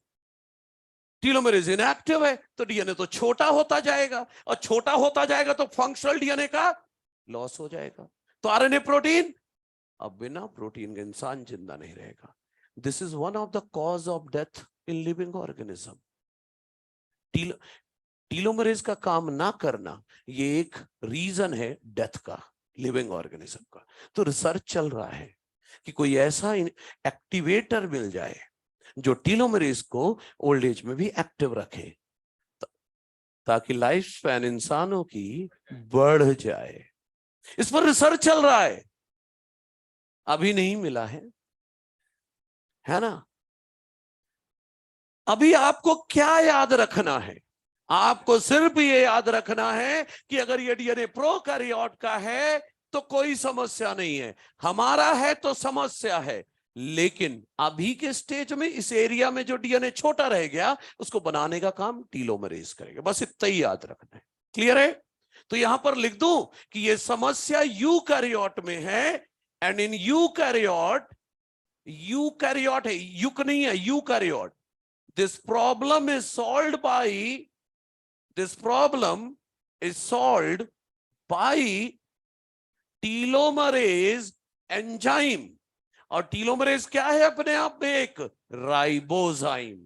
टीलोमरेज इनएक्टिव है, तो डीएनए तो छोटा होता जाएगा, और छोटा होता जाएगा तो फंक्शनल डीएनए का लॉस हो जाएगा। तो आरएनए प्रोटीन, अब बिना प्रोटीन के इंसान जिंदा नहीं रहेगा। This is one of the cause of death in living organism. Telomerase का काम ना करना ये एक रीजन है डेथ का, लिविंग ऑर्गेनिज्म का। तो रिसर्च चल रहा है कि कोई ऐसा एक्टिवेटर मिल जाए जो टीलोमरेज को ओल्ड एज में भी एक्टिव रखे, ताकि लाइफ स्पैन इंसानों की बढ़ जाए। इस पर रिसर्च चल रहा है, अभी नहीं मिला है ना? अभी आपको क्या याद रखना है? आपको सिर्फ ये याद रखना है कि अगर ये डीएनए प्रोकैरियोट का है तो कोई समस्या नहीं है, हमारा है तो समस्या है। लेकिन अभी के स्टेज में इस एरिया में जो डीएनए छोटा रह गया उसको बनाने का काम टीलोमरेज करेगा, बस इतना ही याद रखना है। क्लियर है? तो यहां पर लिख दूं कि ये समस्या यूकैरियोट में है, एंड इन यूकैरियोट, यूकैरियोट है, युक नहीं है, eukaryote, this problem is solved by, this problem is solved by telomerase enzyme. और टीलोमरेज क्या है? अपने आप में एक राइबोजाइम।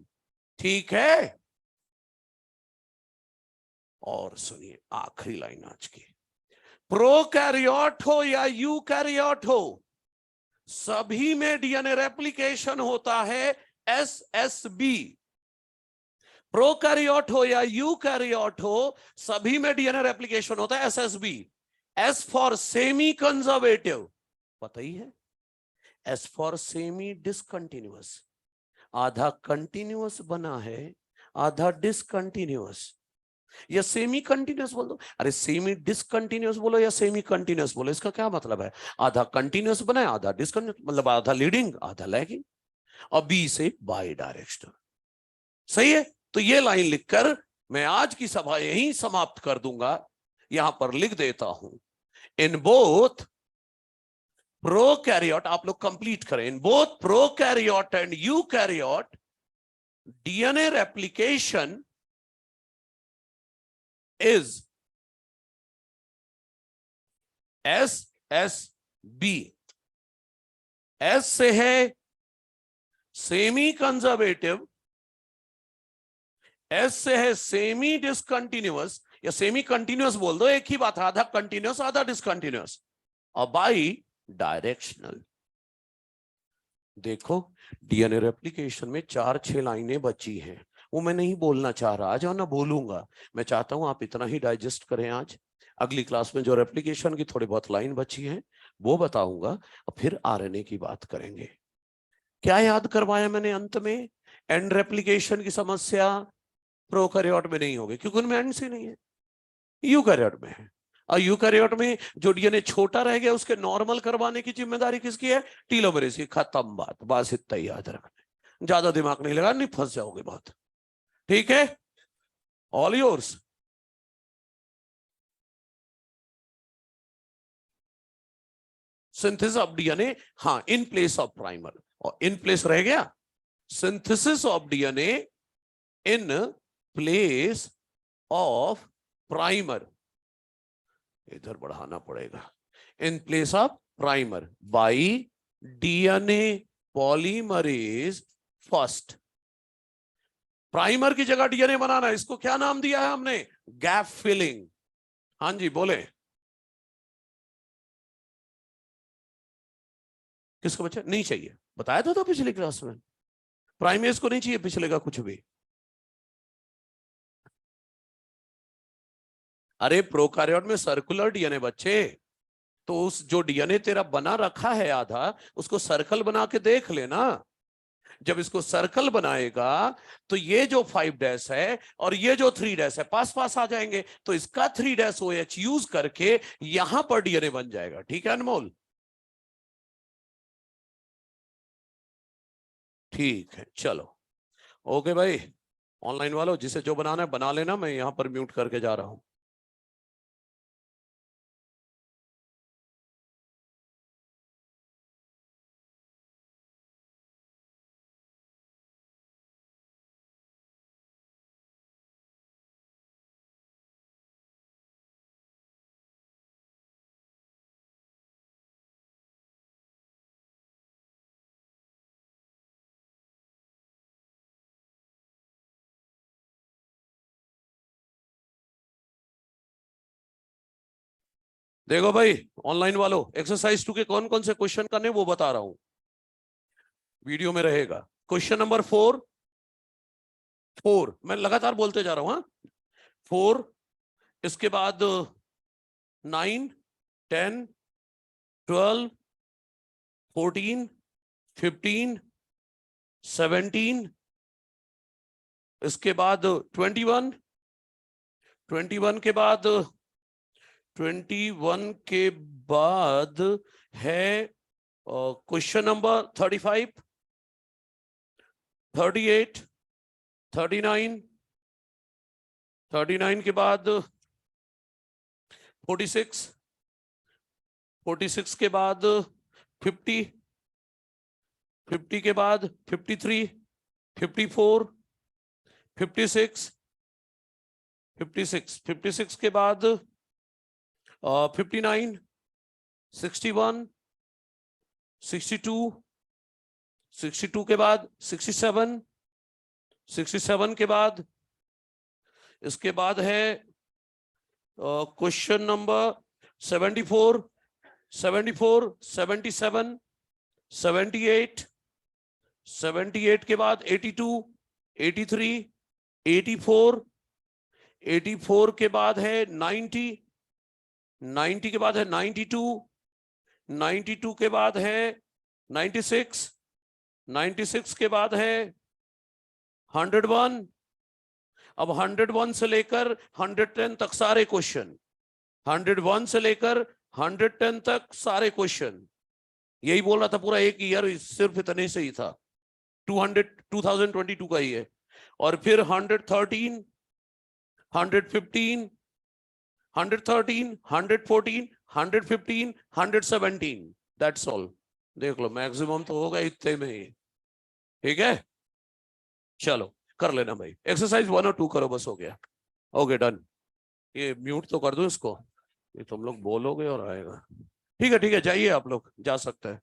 ठीक है? और सुनिए आखिरी लाइन आज की, प्रोकैरियोट हो या यूकैरियोट हो, सभी में डीएनए रेप्लिकेशन होता है एसएसबी। प्रोकैरियोट हो या यूकैरियोट हो, सभी में डीएनए रेप्लिकेशन होता है SSB. S for semi conservative, पता ही है। एस फॉर सेमी डिसकंटिन्यूअस, आधा कंटिन्यूअस बना है आधा डिसकंटिन्यूअस। या सेमी कंटिन्यूअस बोल दो, अरे सेमी डिसकंटिन्यूअस बोलो या सेमी कंटिन्यूअस बोलो, इसका क्या मतलब है? आधा कंटिन्यूअस बना है आधा डिसकंटिन्यूअस, मतलब आधा लीडिंग आधा लैगिंग, और बी से बाई डायरेक्शनल। सही है? तो ये लाइन लिखकर मैं आज की सभा यहीं समाप्त कर दूंगा। यहां पर लिख देता हूं, इन बोथ प्रोकैरियोट, आप लोग कंप्लीट करें, in both prokaryote and eukaryote DNA replication is SSB। S से है सेमी कंजर्वेटिव, S से है सेमी डिसकंटिन्यूअस या सेमी कंटिन्यूअस बोल दो, एक ही बात, आधा कंटिन्यूअस आधा डिसकंटिन्यूअस, और बाई डायरेक्शनल। देखो डीएनए रेप्लिकेशन में 4-6 लाइनें बची हैं, वो मैं नहीं बोलना चाह रहा आज और ना बोलूंगा। मैं चाहता हूं आप इतना ही डाइजेस्ट करें आज। अगली क्लास में जो रेप्लिकेशन की थोड़ी बहुत लाइन बची है वो बताऊंगा, और फिर आरएनए की बात करेंगे। क्या याद करवाया मैंने अंत में? एंड रेप्लिकेशन की समस्या प्रोकैरियोट में नहीं होगी क्योंकि उनमें एंड से नहीं है, यूकैरियोट में है। और यूकैरियोट में जो डीएनए छोटा रह गया उसके नॉर्मल करवाने की जिम्मेदारी किसकी है? टीलोमेरेज की। खत्म बात, बस इतना ही याद रखना, ज्यादा दिमाग नहीं लगा, नहीं फंस जाओगे बहुत। ठीक है, all yours. Synthesis of DNA, हाँ, इन प्लेस ऑफ प्राइमर, और इन प्लेस रह गया synthesis of DNA in place of primer, इधर बढ़ाना पड़ेगा, in place of primer by DNA polymerase first. Primer की जगह डीएनए बनाना, इसको क्या नाम दिया है हमने? Gap filling. हाँ जी बोले, किसको बच्चा नहीं चाहिए? बताया था पिछली क्लास में, प्राइमेज को नहीं चाहिए पिछले का कुछ भी। अरे प्रोकैरियोट में सर्कुलर डीएनए बच्चे, तो उस जो डीएनए तेरा बना रखा है आधा, उसको सर्कल बना के देख लेना। जब इसको सर्कल बनाएगा तो ये जो 5 डैश है और ये जो 3 डैश है पास पास आ जाएंगे, तो इसका 3 डैश OH यूज करके यहां पर डीएनए बन जाएगा। ठीक है अनमोल? ठीक है, चलो ओके भाई। ऑनलाइन वालों जिसे जो बनाना है बना लेना, मैं यहां पर म्यूट करके जा रहा हूं। देखो भाई ऑनलाइन वालों, एक्सरसाइज 2 के कौन कौन से क्वेश्चन करने वो बता रहा हूं, वीडियो में रहेगा। क्वेश्चन नंबर 4 मैं लगातार बोलते जा रहा हूं, हाँ। 4, इसके बाद 9, 10, 12, 14, 15, 17, इसके बाद 21, 21 के बाद 21 के बाद है क्वेश्चन नंबर 35, 38, 39, 39 के बाद 46, 46 के बाद 50, 50 के बाद 53, 54, 56, 56, 56 के बाद 59, 61, 62, 62 के बाद 67, 67 के बाद इसके बाद है क्वेश्चन नंबर 74, 74, 77, 78, 78 के बाद 82, 83, 84, 84 के बाद है 90, 90 के बाद है 92, 92 के बाद है 96, 96 के बाद है 101। अब 101 से लेकर 110 तक सारे क्वेश्चन, 101 से लेकर 110 तक सारे क्वेश्चन। यही बोल रहा था, पूरा एक ईयर सिर्फ इतने से ही था, 2022 का ही है। और फिर 113, 115, 113, 114, 115, 117, दैट्स ऑल। देख लो, मैक्सिमम तो होगा इतने में ही। ठीक है, चलो कर लेना भाई, एक्सरसाइज 1 और 2 करो, बस हो गया। Okay done. ये म्यूट तो कर दो इसको, ये तुम लोग बोलोगे और आएगा। ठीक है, जाइए, आप लोग जा सकते हैं।